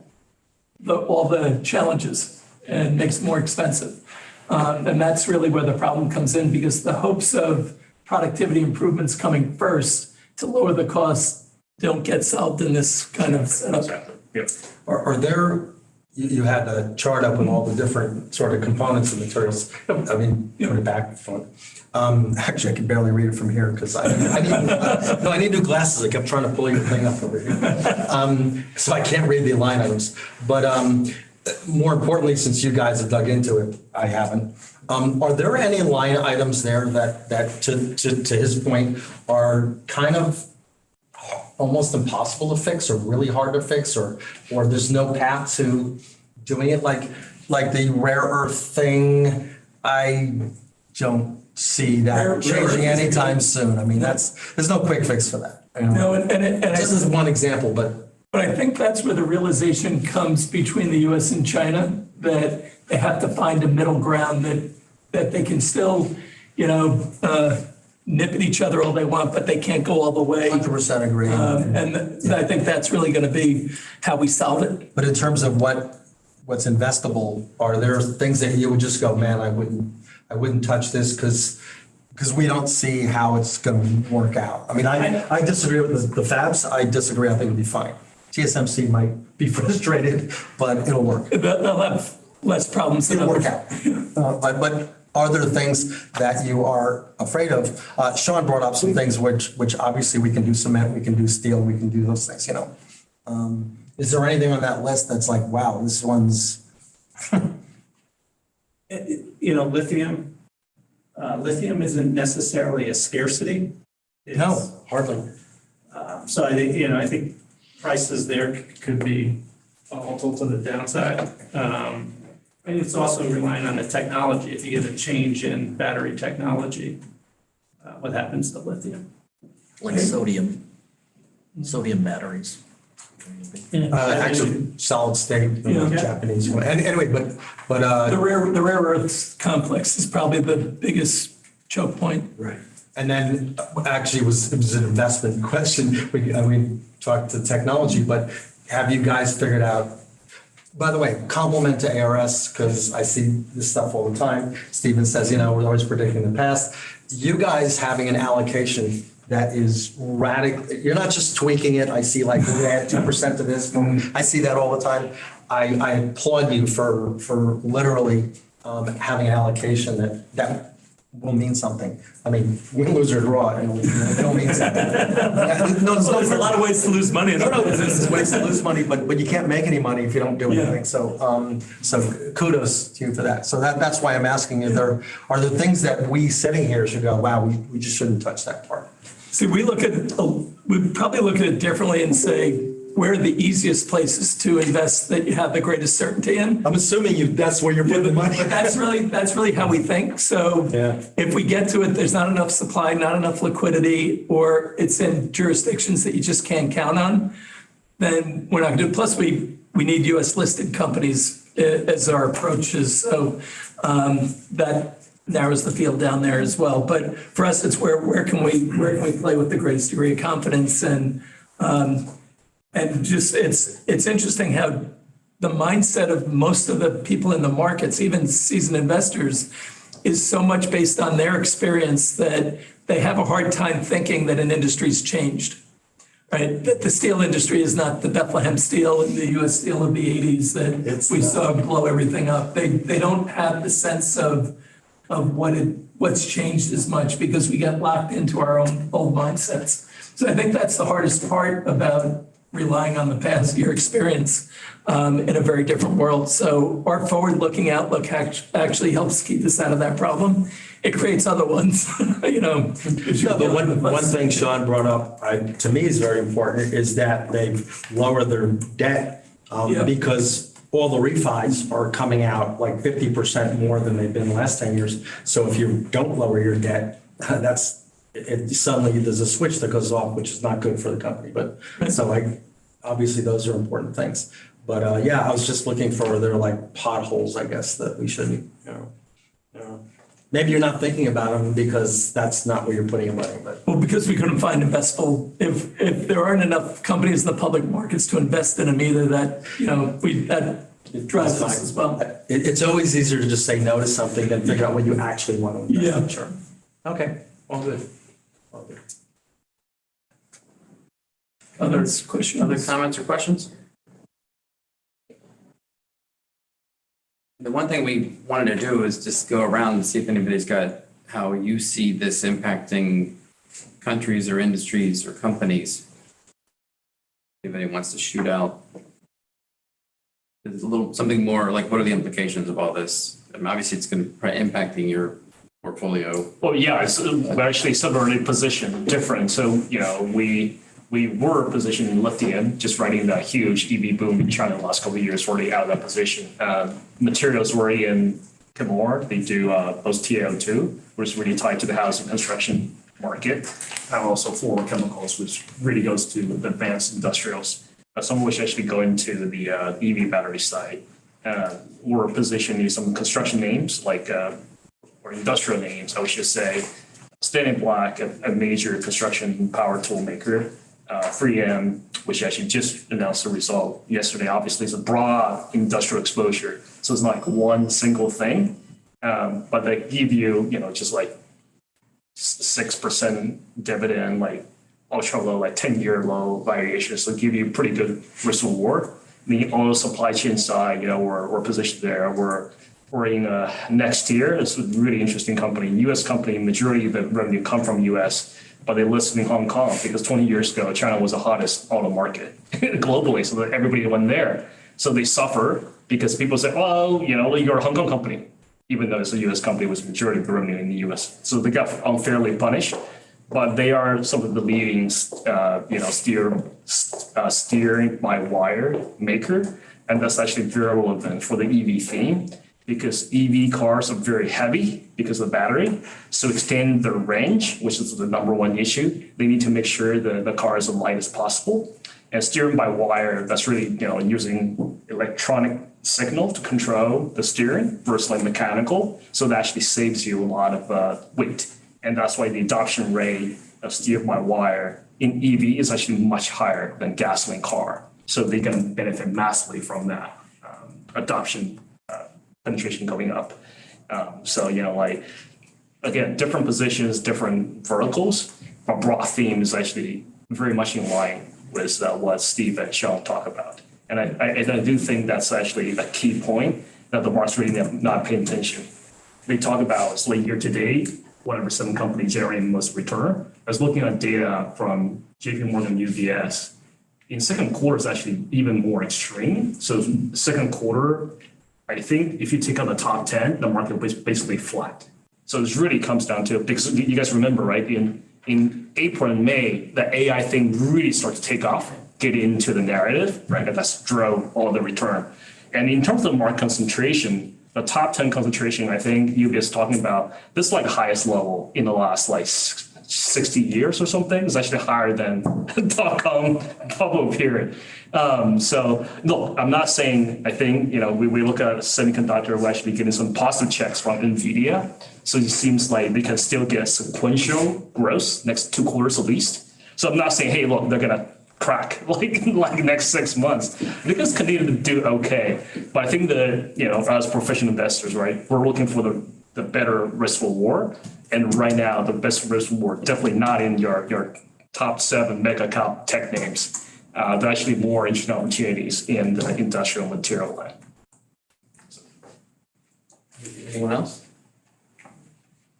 S1: all the challenges and makes it more expensive. And that's really where the problem comes in, because the hopes of productivity improvements coming first to lower the cost don't get solved in this kind of setup.
S5: Yep.
S4: Are there, you had a chart up with all the different sort of components and materials. I mean, put it back. Actually, I can barely read it from here because I need new glasses. I kept trying to pull your thing up over here. So I can't read the line items. But more importantly, since you guys have dug into it, I haven't. Are there any line items there that to his point are kind of almost impossible to fix or really hard to fix, or there's no path to doing it, like the rare earth thing? I don't see that changing anytime soon. I mean, there's no quick fix for that.
S1: No, and
S4: This is one example, but
S1: I think that's where the realization comes between the US and China, that they have to find a middle ground, that they can still, nip at each other all they want, but they can't go all the way.
S4: 100% agree.
S1: And I think that's really going to be how we solve it.
S4: But in terms of what's investable, are there things that you would just go, man, I wouldn't touch this because we don't see how it's going to work out? I mean, I disagree with the fabs. I disagree. I think it'll be fine. TSMC might be frustrated, but it'll work.
S1: They'll have less problems than
S4: It'll work
S1: others.
S4: out. But are there things that you are afraid of? Sean brought up some things which obviously we can do cement, we can do steel, we can do those things, Is there anything on that list that's like, wow, this one's...
S3: Lithium. Lithium isn't necessarily a scarcity.
S4: No, hardly.
S3: So I think prices there could be volatile to the downside. And it's also relying on the technology. If you get a change in battery technology, what happens to lithium?
S6: Like sodium batteries.
S4: Actually, solid state, Japanese one. Anyway, but
S1: The rare earths complex is probably the biggest choke point.
S4: right. And then actually it was an investment question. We talked to technology, but have you guys figured out, by the way, compliment to ARS, because I see this stuff all the time. Steven says, we're always predicting the past. You guys having an allocation that is radical. You're not just tweaking it. I see like, we add 2% to this. I see that all the time. I applaud you for literally having an allocation that will mean something. I mean, win, lose, or draw, and it don't mean something. No,
S1: There's a lot of ways to lose money in
S4: No,
S1: our
S4: no,
S1: business.
S4: there's ways to lose money, but you can't make any money if you don't do anything. So kudos to you for that. So that's why I'm asking you, are there things that we sitting here should go, wow, we just shouldn't touch that part?
S1: See, we probably look at it differently and say, where are the easiest places to invest that you have the greatest certainty in?
S4: I'm assuming that's where you're putting the money.
S1: But that's really how we think. So
S4: Yeah.
S1: if we get to it, there's not enough supply, not enough liquidity, or it's in jurisdictions that you just can't count on, then we're not gonna do it. Plus, we need US listed companies as our approaches. So that narrows the field down there as well. But for us, it's where can we play with the greatest degree of confidence and just, it's interesting how the mindset of most of the people in the markets, even seasoned investors, is so much based on their experience that they have a hard time thinking that an industry's changed, right? That the steel industry is not the Bethlehem steel and the US steel of the 80s that we saw blow everything up. They don't have the sense of what's changed as much because we get locked into our own old mindsets. So I think that's the hardest part about relying on the past, your experience in a very different world. So our forward-looking outlook actually helps keep us out of that problem. It creates other ones, you know.
S4: No, but one thing Sean brought up, to me is very important, is that they've lowered their debt because all the refis are coming out like 50% more than they've been the last 10 years. So if you don't lower your debt, suddenly there's a switch that goes off, which is not good for the company. But so obviously those are important things. But I was just looking for their like potholes, I guess, that we shouldn't, maybe you're not thinking about them because that's not where you're putting your money, but.
S1: Well, because we couldn't find investable, if there aren't enough companies in the public markets to invest in them either, that, that drives us as well.
S4: It's always easier to just say no to something than figure out what you actually want to invest in.
S1: Yeah.
S4: Sure. Okay, all good.
S1: Other questions?
S2: Other comments or questions? The one thing we wanted to do is just go around and see if anybody's got how you see this impacting countries or industries or companies. If anybody wants to shoot out. There's a little, something more like, what are the implications of all this? I mean, obviously, it's going to be impacting your portfolio.
S5: Well, yeah, we're actually sub-earning position different. So, we were positioned in lithium, just riding that huge EV boom in China the last couple of years, already out of that position. Materials were in Kimor, they do post TiO2, which is really tied to the housing construction market, and also fluorochemicals, which really goes to the advanced industrials, some of which actually go into the EV battery side. We're positioned in some construction names like, or industrial names, I should say. Standing Black, a major construction power tool maker. 3M, which actually just announced the result yesterday, obviously is a broad industrial exposure. So it's not like one single thing, but they give you, just like 6% dividend, like ultra low, like 10-year low variation. So give you pretty good risk reward. The oil supply chain side, we're positioned there. We're in next tier. It's a really interesting company, U.S. company. Majority of the revenue come from U.S., but they listed in Hong Kong because 20 years ago, China was the hottest auto market globally. So that everybody went there. So they suffer because people say, oh, you're a Hong Kong company, even though it's a U.S. company with majority of the revenue in the U.S. So they got unfairly punished, but they are some of the leading, steering by wire maker. And that's actually very relevant for the EV theme, because EV cars are very heavy because of the battery. So extend the range, which is the number one issue. They need to make sure the car is as light as possible. And steering by wire, that's really, using electronic signal to control the steering versus like mechanical. So that actually saves you a lot of weight. And that's why the adoption rate of steering by wire in EV is actually much higher than gasoline car. So they can benefit massively from that adoption penetration going up. Again, different positions, different verticals, but broad theme is actually very much in line with what Steve and Sean talk about. And I do think that's actually a key point that the market's really not paying attention. They talk about it's like year to date, whatever 7 companies generating most return. I was looking at data from JP Morgan, UBS. In second quarter is actually even more extreme. So second quarter, I think if you take out the top 10, the market was basically flat. So this really comes down to, because you guys remember, right? In April and May, the AI thing really started to take off, get into the narrative, right? And that's drove all the return. And in terms of market concentration, the top 10 concentration, I think UBS is talking about, this is like the highest level in the last like 60 years or something. It's actually higher than dot-com bubble period. So no, I'm not saying, I think, we look at semiconductor, we're actually getting some positive checks from NVIDIA. So it seems like they can still get sequential growth next 2 quarters at least. So I'm not saying, hey, look, they're gonna crack like next 6 months. They can continue to do okay. But I think that, as professional investors, right, we're looking for the better risk reward. And right now, the best risk reward, definitely not in your top 7 mega cap tech names. There are actually more interesting opportunities in the industrial material line.
S2: Anyone else?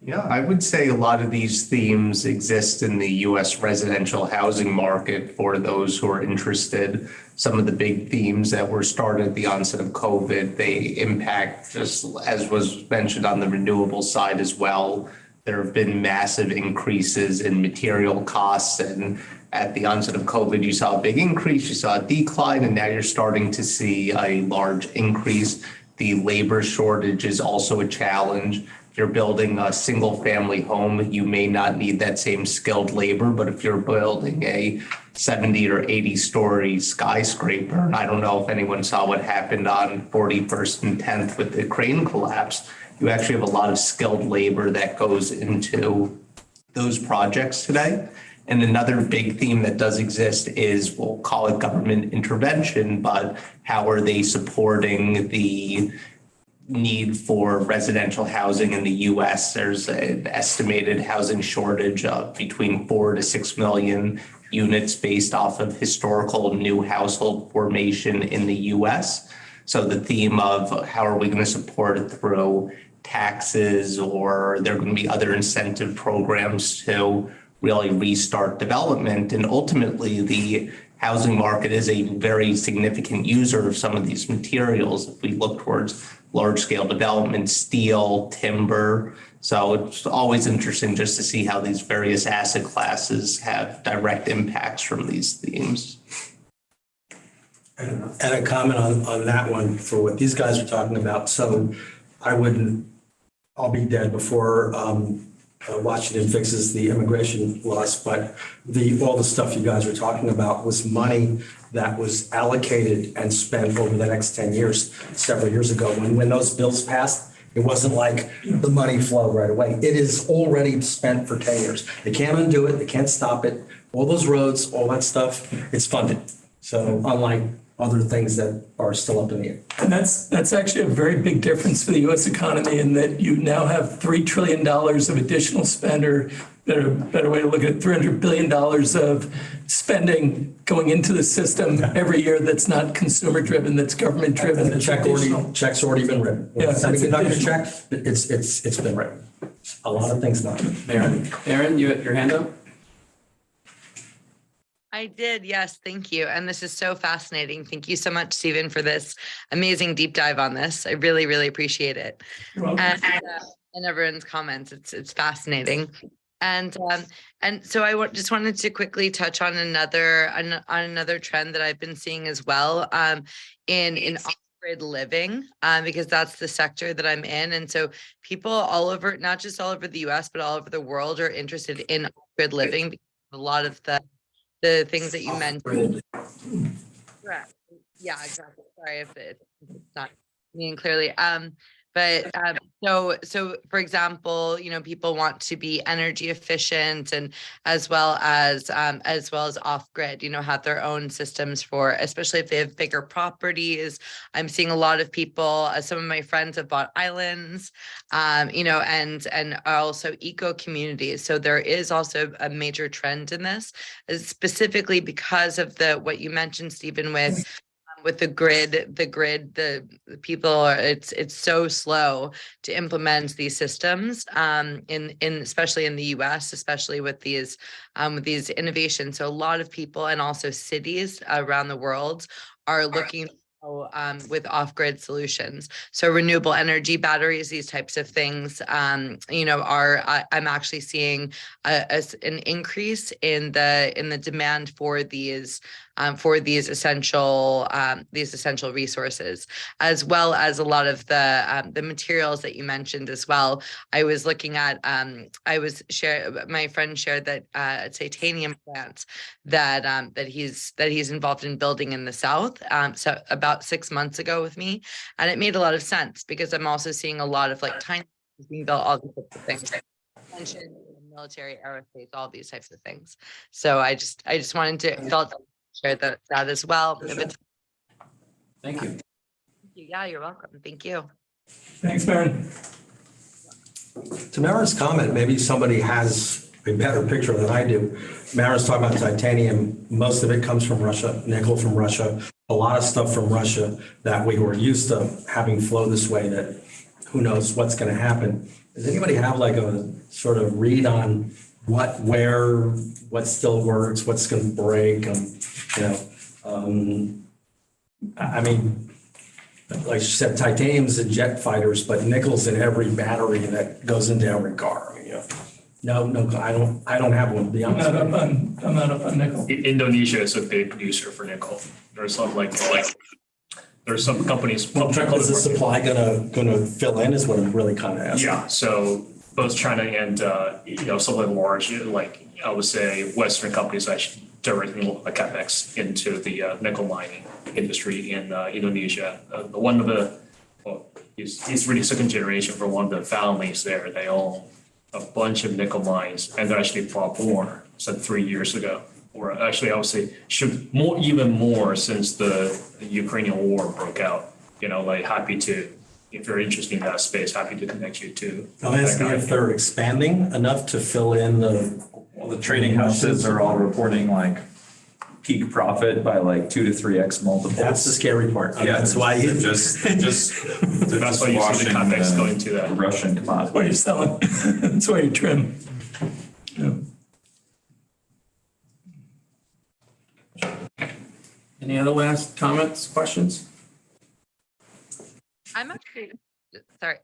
S7: Yeah, I would say a lot of these themes exist in the US residential housing market for those who are interested. Some of the big themes that were started at the onset of COVID, they impact, just as was mentioned on the renewable side as well. There have been massive increases in material costs, and at the onset of COVID, you saw a big increase, you saw a decline, and now you're starting to see a large increase. The labor shortage is also a challenge. If you're building a single family home, you may not need that same skilled labor, but if you're building a 70 or 80 story skyscraper, and I don't know if anyone saw what happened on 41st and 10th with the crane collapse, you actually have a lot of skilled labor that goes into those projects today. And another big theme that does exist is, we'll call it government intervention, but how are they supporting the need for residential housing in the US? There's an estimated housing shortage of between 4 to 6 million units based off of historical new household formation in the US. So the theme of how are we going to support it through taxes, or there are going to be other incentive programs to really restart development. And ultimately, the housing market is a very significant user of some of these materials. If we look towards large scale development, steel, timber. So it's always interesting just to see how these various asset classes have direct impacts from these themes.
S4: And a comment on that one for what these guys are talking about. So I'll be dead before Washington fixes the immigration laws, but all the stuff you guys were talking about was money that was allocated and spent over the next 10 years, several years ago. When those bills passed, it wasn't like the money flowed right away. It is already spent for 10 years. They can't undo it. They can't stop it. All those roads, all that stuff, it's funded. So unlike other things that are still up in the air.
S1: And that's actually a very big difference for the U.S. economy, in that you now have $3 trillion of additional spend, or better way to look at it, $300 billion of spending going into the system every year that's not consumer driven, that's government driven.
S4: The check's already been written.
S1: Yeah,
S4: Semiconductor check, it's been written. A lot of things not.
S2: Aaron, your hand up?
S8: I did, yes, thank you. And this is so fascinating. Thank you so much, Stephen, for this amazing deep dive on this. I really, really appreciate it. And everyone's comments. It's fascinating. And so I just wanted to quickly touch on another trend that I've been seeing as well, in off-grid living, because that's the sector that I'm in. And so people all over, not just all over the US, but all over the world, are interested in off-grid living, because a lot of the things that you mentioned. Correct. Yeah, exactly. Sorry if it's not meaning clearly. So for example, people want to be energy efficient, and as well as off grid, have their own systems for, especially if they have bigger properties. I'm seeing a lot of people, some of my friends have bought islands, and also eco communities. So there is also a major trend in this, specifically because of what you mentioned, Stephen, with the grid, the people are, it's so slow to implement these systems, in especially in the US, especially with these innovations. So a lot of people and also cities around the world are looking with off-grid solutions. So renewable energy batteries, these types of things, I'm actually seeing an increase in the demand for these essential resources, as well as a lot of the materials that you mentioned as well. I was looking at, my friend shared that a titanium plant that he's involved in building in the south, so about 6 months ago with me, and it made a lot of sense because I'm also seeing a lot of like tiny being built, all these types of things. Mentioned military, aerospace, all these types of things. So I just wanted to share that as well.
S2: Sure. Thank you.
S8: Yeah, you're welcome. Thank you.
S1: Thanks, Maren.
S4: To Mara's comment, maybe somebody has a better picture than I do. Mara's talking about titanium. Most of it comes from Russia, nickel from Russia, a lot of stuff from Russia that we were used to having flow this way, that who knows what's going to happen. Does anybody have like a sort of read on what still works, what's going to break? I mean, like you said, titanium's in jet fighters, but nickel's in every battery that goes into every car. I mean, no, I don't have one, to be honest.
S1: I'm not up on nickel.
S5: Indonesia is a big producer for nickel. There's some there's some companies.
S4: Is the supply gonna fill in is what I'm really kind of asking.
S5: Yeah, so both China and, some of the large, like I would say Western companies actually directing a capex into the nickel mining industry in Indonesia. He's really second generation for one of the families there. They own a bunch of nickel mines, and they're actually bought more than 3 years ago. Or actually, I would say even more since the Ukrainian war broke out. Happy to, if you're interested in that space, happy to connect you to.
S4: I'm asking if they're expanding enough to fill in
S9: The trading houses are all reporting like peak profit by like 2 to 3x multiples.
S4: That's the scary part.
S9: Yeah,
S4: That's why
S9: they're just
S5: That's why you see the capex going to that.
S9: Russian
S1: That's why you're
S9: commodities.
S1: selling. That's why you're trim. Yeah.
S2: Any other last comments, questions?
S8: I'm actually sorry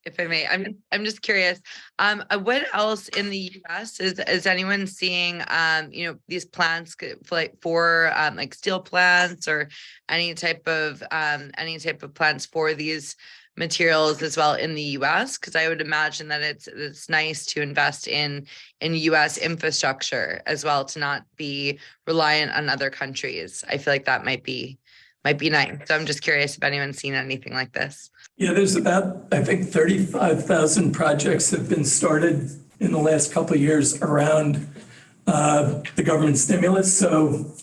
S8: if I may. I'm just curious. What else in the U.S. is anyone seeing? These plants for like steel plants or any type of plants for these materials as well in the U.S. Because I would imagine that it's nice to invest in U.S. infrastructure as well, to not be reliant on other countries. I feel like that might be nice. So I'm just curious if anyone's seen anything like this.
S1: Yeah, there's about, I think, 35,000 projects have been started in the last couple of years around the government stimulus. So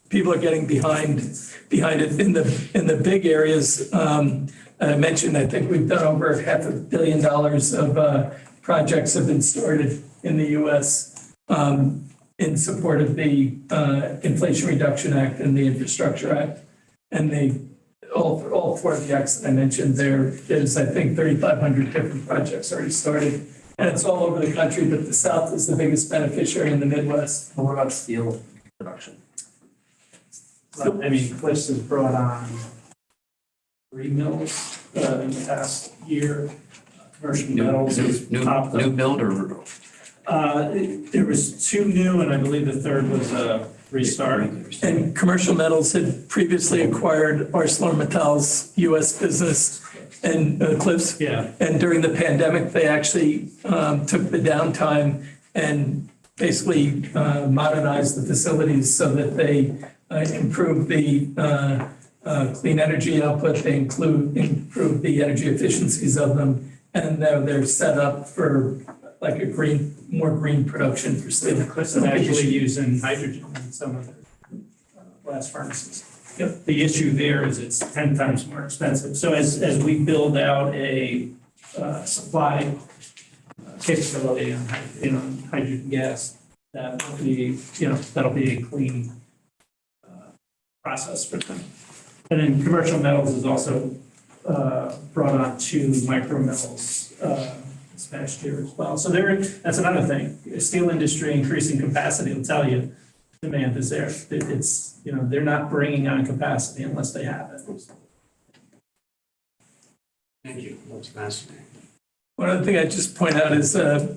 S1: people are getting behind it in the big areas. I mentioned, I think we've done over $500 million of projects have been started in the U.S. In support of the Inflation Reduction Act and the Infrastructure Act. And all four of the acts that I mentioned, there's, I think, 3,500 different projects already started. And it's all over the country, but the South is the biggest beneficiary in the Midwest.
S6: What about steel production?
S3: Well, Cliffs has brought on 3 mills in the past year. Commercial metals is popped up.
S2: New build or?
S3: There was 2 new, and I believe the third was a restart.
S1: And Commercial Metals had previously acquired ArcelorMittal's U.S. business and Cliffs.
S3: Yeah.
S1: And during the pandemic, they actually took the downtime and basically modernized the facilities so that they improved the clean energy output. They improved the energy efficiencies of them. And now they're set up for like more green production for steel.
S3: Cliffs is actually using hydrogen in some of their blast furnaces. Yep. The issue there is it's 10 times more expensive. So as we build out a supply capability on hydrogen gas, that will be, that'll be a clean process for them. And then commercial metals is also brought on to micro metals this past year as well. So that's another thing. Steel industry increasing capacity will tell you demand is there. It's, they're not bringing on capacity unless they have it.
S6: Thank you. That's fascinating.
S1: One other thing I'd just point out is I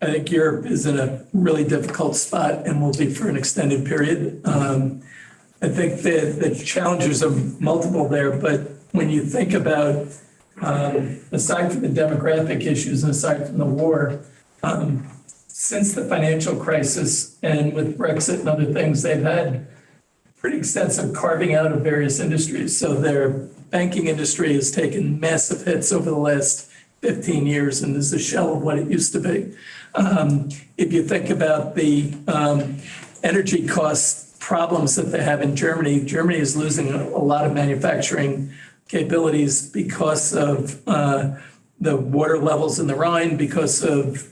S1: think Europe is in a really difficult spot and will be for an extended period. I think the challenges are multiple there, but when you think about, aside from the demographic issues and aside from the war, since the financial crisis and with Brexit and other things, they've had pretty extensive carving out of various industries. So their banking industry has taken massive hits over the last 15 years and is a shell of what it used to be. If you think about the energy cost problems that they have in Germany, Germany is losing a lot of manufacturing capabilities because of the water levels in the Rhine, because of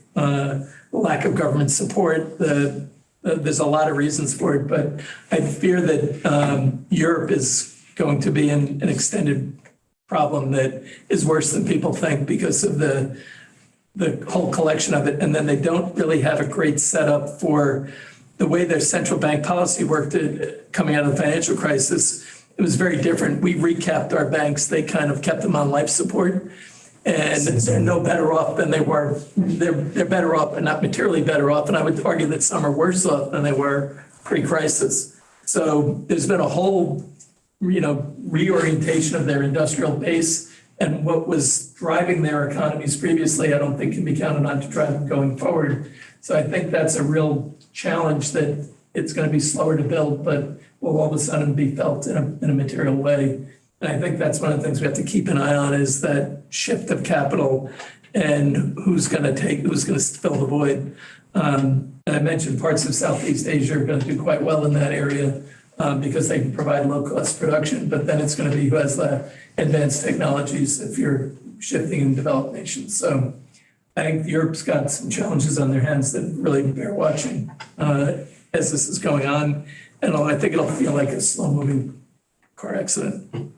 S1: lack of government support. There's a lot of reasons for it, but I fear that Europe is going to be in an extended problem that is worse than people think because of the whole collection of it. And then they don't really have a great setup for the way their central bank policy worked coming out of the financial crisis. It was very different. We recapped our banks. They kind of kept them on life support. And they're no better off than they were. They're better off, but not materially better off. And I would argue that some are worse off than they were pre-crisis. So there's been a whole, reorientation of their industrial base, and what was driving their economies previously, I don't think can be counted on to drive them going forward. So I think that's a real challenge, that it's going to be slower to build, but will all of a sudden be felt in a material way. And I think that's one of the things we have to keep an eye on, is that shift of capital and who's going to fill the void. And I mentioned parts of Southeast Asia are going to do quite well in that area because they can provide low-cost production, but then it's going to be who has the advanced technologies if you're shifting in developed nations. So I think Europe's got some challenges on their hands that really bear watching as this is going on. And I think it'll feel like a slow-moving car accident.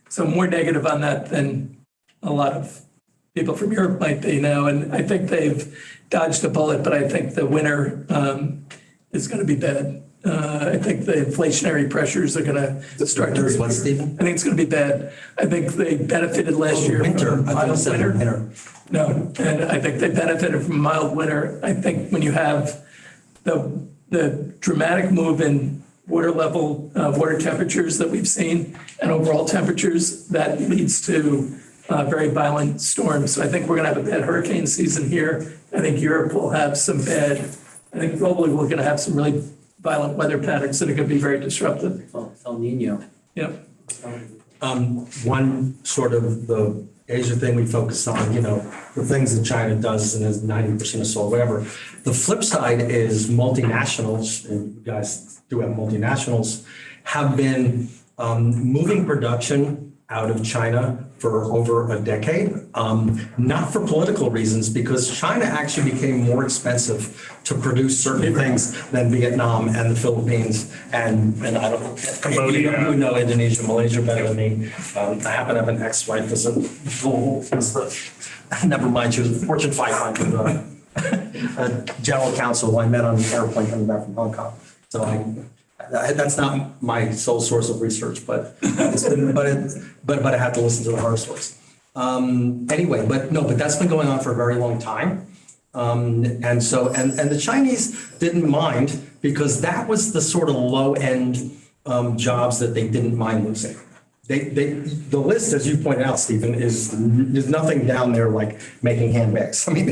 S1: So more negative on that than a lot of people from Europe might be now. And I think they've dodged a bullet, but I think the winter is going to be bad. I think the inflationary pressures are going to start to.
S4: What, Stephen?
S1: I think it's going to be bad. I think they benefited last year from
S4: I thought you
S1: mild
S4: said
S1: winter.
S4: winter.
S1: No, and I think they benefited from mild winter. I think when you have the dramatic move in water level, water temperatures that we've seen and overall temperatures, that leads to very violent storms. So I think we're going to have a bad hurricane season here. I think Europe will have some bad, I think globally we're going to have some really violent weather patterns that are going to be very disruptive.
S6: El Nino.
S1: Yep.
S4: One sort of the Asia thing we focus on, the things that China does and is 90% of solar, whatever. The flip side is multinationals, and you guys do have multinationals, have been moving production out of China for over a decade, not for political reasons, because China actually became more expensive to produce certain things than Vietnam and the Philippines and I don't,
S5: Cambodia.
S4: you know Indonesia, Malaysia better than me. I happen to have an ex-wife who's never mind, she was a Fortune 500 general counsel who I met on the airplane coming back from Hong Kong. So that's not my sole source of research, but it's been, but I had to listen to the horror stories. Anyway, but that's been going on for a very long time. And the Chinese didn't mind, because that was the sort of low end jobs that they didn't mind losing. The list, as you pointed out, Stephen, is there's nothing down there like making handbags. I mean,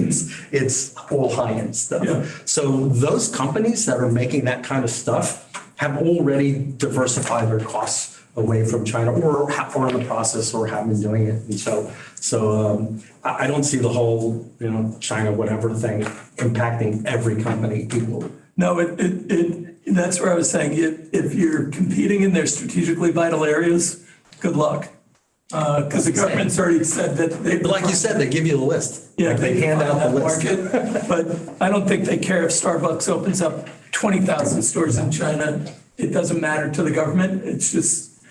S4: it's all high end stuff.
S1: Yeah.
S4: So those companies that are making that kind of stuff have already diversified their costs away from China, or in the process, or have been doing it. And so I don't see the whole, China whatever thing impacting every company equally.
S1: No, that's where I was saying, if you're competing in their strategically vital areas, good luck. Because the government's already said that they.
S4: But like you said, they give you the list.
S1: Yeah,
S4: Like they hand out the list.
S1: market. But I don't think they care if Starbucks opens up 20,000 stores in China. it doesn't matter to the government. It's just,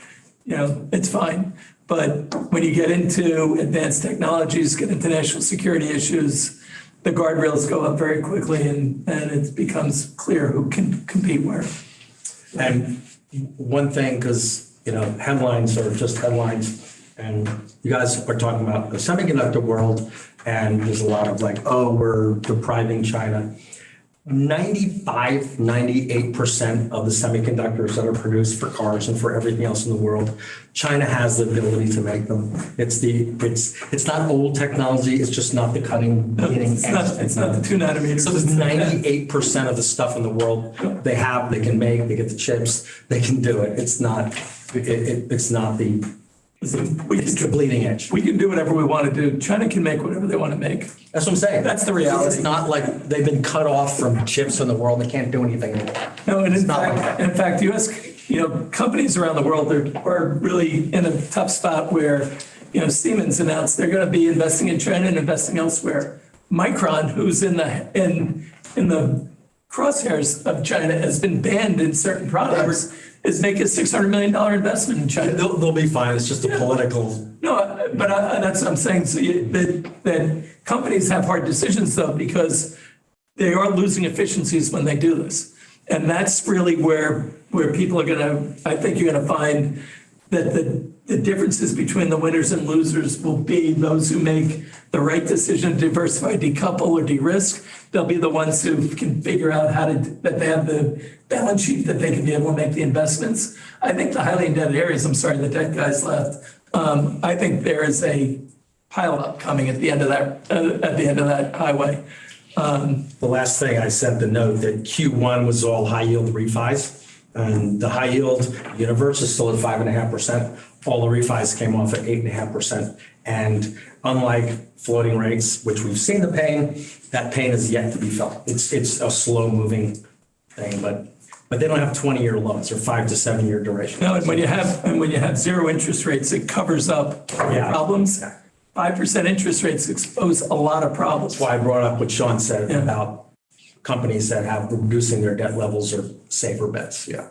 S1: it's fine. But when you get into advanced technologies, get into national security issues, the guardrails go up very quickly and it becomes clear who can compete where.
S4: And one thing, because, headlines are just headlines, and you guys are talking about the semiconductor world, and there's a lot of like, oh, we're depriving China. 98% of the semiconductors that are produced for cars and for everything else in the world, China has the ability to make them. It's not old technology, it's just not the cutting,
S1: It's not the 2 nanometers.
S4: So there's 98% of the stuff in the world they can make, they get the chips, they can do it. It's not the bleeding edge.
S1: We can do whatever we want to do. China can make whatever they want to make.
S4: That's what I'm saying.
S1: That's the reality.
S4: It's not like they've been cut off from chips in the world, they can't do anything anymore.
S1: No, and
S4: It's
S1: in
S4: not like
S1: fact, US, companies around the world are really in a tough spot where, Siemens announced they're going to be investing in China and investing elsewhere. Micron, who's in the crosshairs of China, has been banned in certain products, is making a $600 million investment in China.
S4: They'll be fine, it's just a political.
S1: No, but that's what I'm saying. So that companies have hard decisions though, because they are losing efficiencies when they do this. And that's really where people are I think you're gonna find that the differences between the winners and losers will be those who make the right decision to diversify, decouple, or de-risk. They'll be the ones who can figure out that they have the balance sheet that they can be able to make the investments. I think the highly indebted areas, I'm sorry, the debt guys left. I think there is a pileup coming at the end of that highway.
S4: The last thing I sent the note that Q1 was all high yield refis. And the high yield universe is still at 5.5%. All the refis came off at 8.5%. And unlike floating rates, which we've seen the pain, that pain is yet to be felt. It's a slow moving thing, but they don't have 20-year loans or 5 to 7 year duration.
S1: No, and when you have zero interest rates, it covers up problems. 5% interest rates expose a lot of problems.
S4: That's why I brought up what Sean said about companies that have reducing their debt levels or safer bets. Yeah,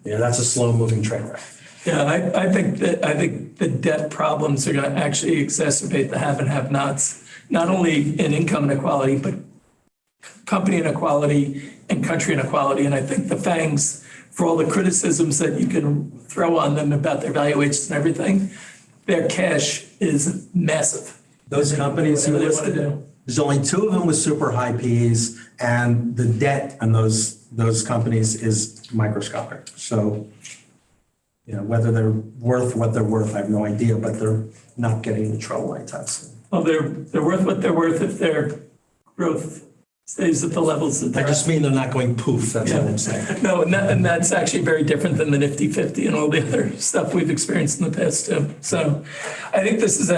S4: that's a slow moving train wreck.
S1: Yeah, I think the debt problems are going to actually exacerbate the have and have-nots, not only in income inequality, but company inequality and country inequality. And I think the FANGs, for all the criticisms that you can throw on them about their valuations and everything, their cash is massive.
S4: Those companies who listed, there's only 2 of them with super high Ps, and the debt on those companies is microscopic. So, whether they're worth what they're worth, I have no idea, but they're not getting into trouble anytime soon.
S1: Well, they're worth what they're worth if their growth stays at the levels that
S4: I
S1: they're
S4: just mean they're not going poof, that's all I'm saying.
S1: No, and that's actually very different than the Nifty 50 and all the other stuff we've experienced in the past too. So I think this is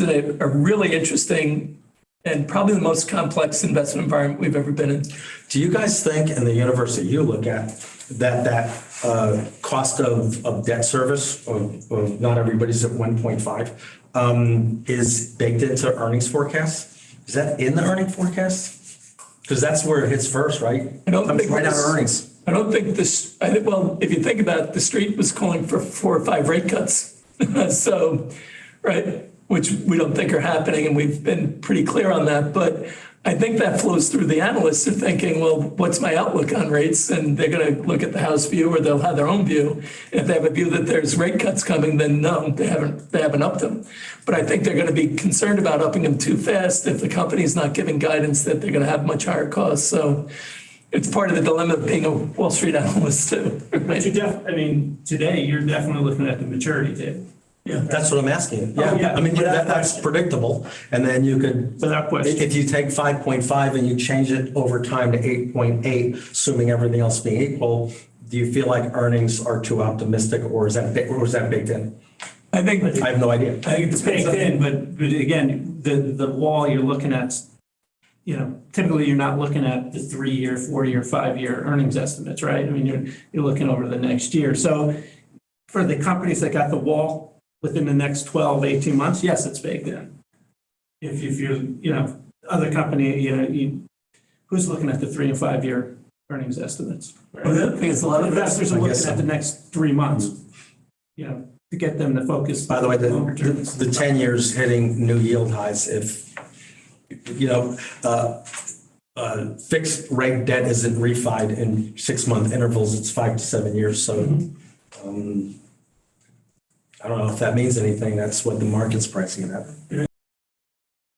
S1: a really interesting and probably the most complex investment environment we've ever been in.
S4: Do you guys think, in the universe that you look at, that cost of debt service, of not everybody's at 1.5, is baked into earnings forecasts? Is that in the earning forecast? Because that's where it hits first, right?
S1: I don't
S4: Comes
S1: think
S4: right out of
S1: this-
S4: earnings.
S1: I don't think this, well, if you think about it, the street was calling for 4 or 5 rate cuts. So, right, which we don't think are happening, and we've been pretty clear on that. But I think that flows through the analysts. They're thinking, well, what's my outlook on rates? And they're going to look at the House view, or they'll have their own view. If they have a view that there's rate cuts coming, then no, they haven't upped them. But I think they're going to be concerned about upping them too fast if the company's not giving guidance that they're going to have much higher costs. So it's part of the dilemma of being a Wall Street analyst too.
S3: But today you're definitely looking at the maturity table.
S1: Yeah.
S4: That's what I'm asking.
S3: Oh, yeah.
S4: I mean,
S3: Without
S4: that's
S3: question.
S4: predictable. And then you could,
S3: Without question.
S4: if you take 5.5 and you change it over time to 8.8, assuming everything else being equal, do you feel like earnings are too optimistic, or is that baked in?
S1: I think
S4: I have no idea.
S1: I think
S3: It's baked in, but again, the wall you're looking at, typically you're not looking at the 3-year, 4-year, 5-year earnings estimates, right? I mean, you're looking over the next year. So for the companies that got the wall within the next 12, 18 months, yes, it's baked in. If you're, other company, who's looking at the 3 and 5 year earnings estimates. right?
S1: Well, the other thing is a lot of
S3: Investors are
S4: I
S3: looking
S4: guess
S3: at the next 3 months, you know, to get them to focus.
S4: By the way,
S3: longer term.
S4: the 10 years hitting new yield highs, if, you know, fixed rate debt isn't refied in 6-month intervals, it's 5 to 7 years, so I don't know if that means anything, that's what the market's pricing it at.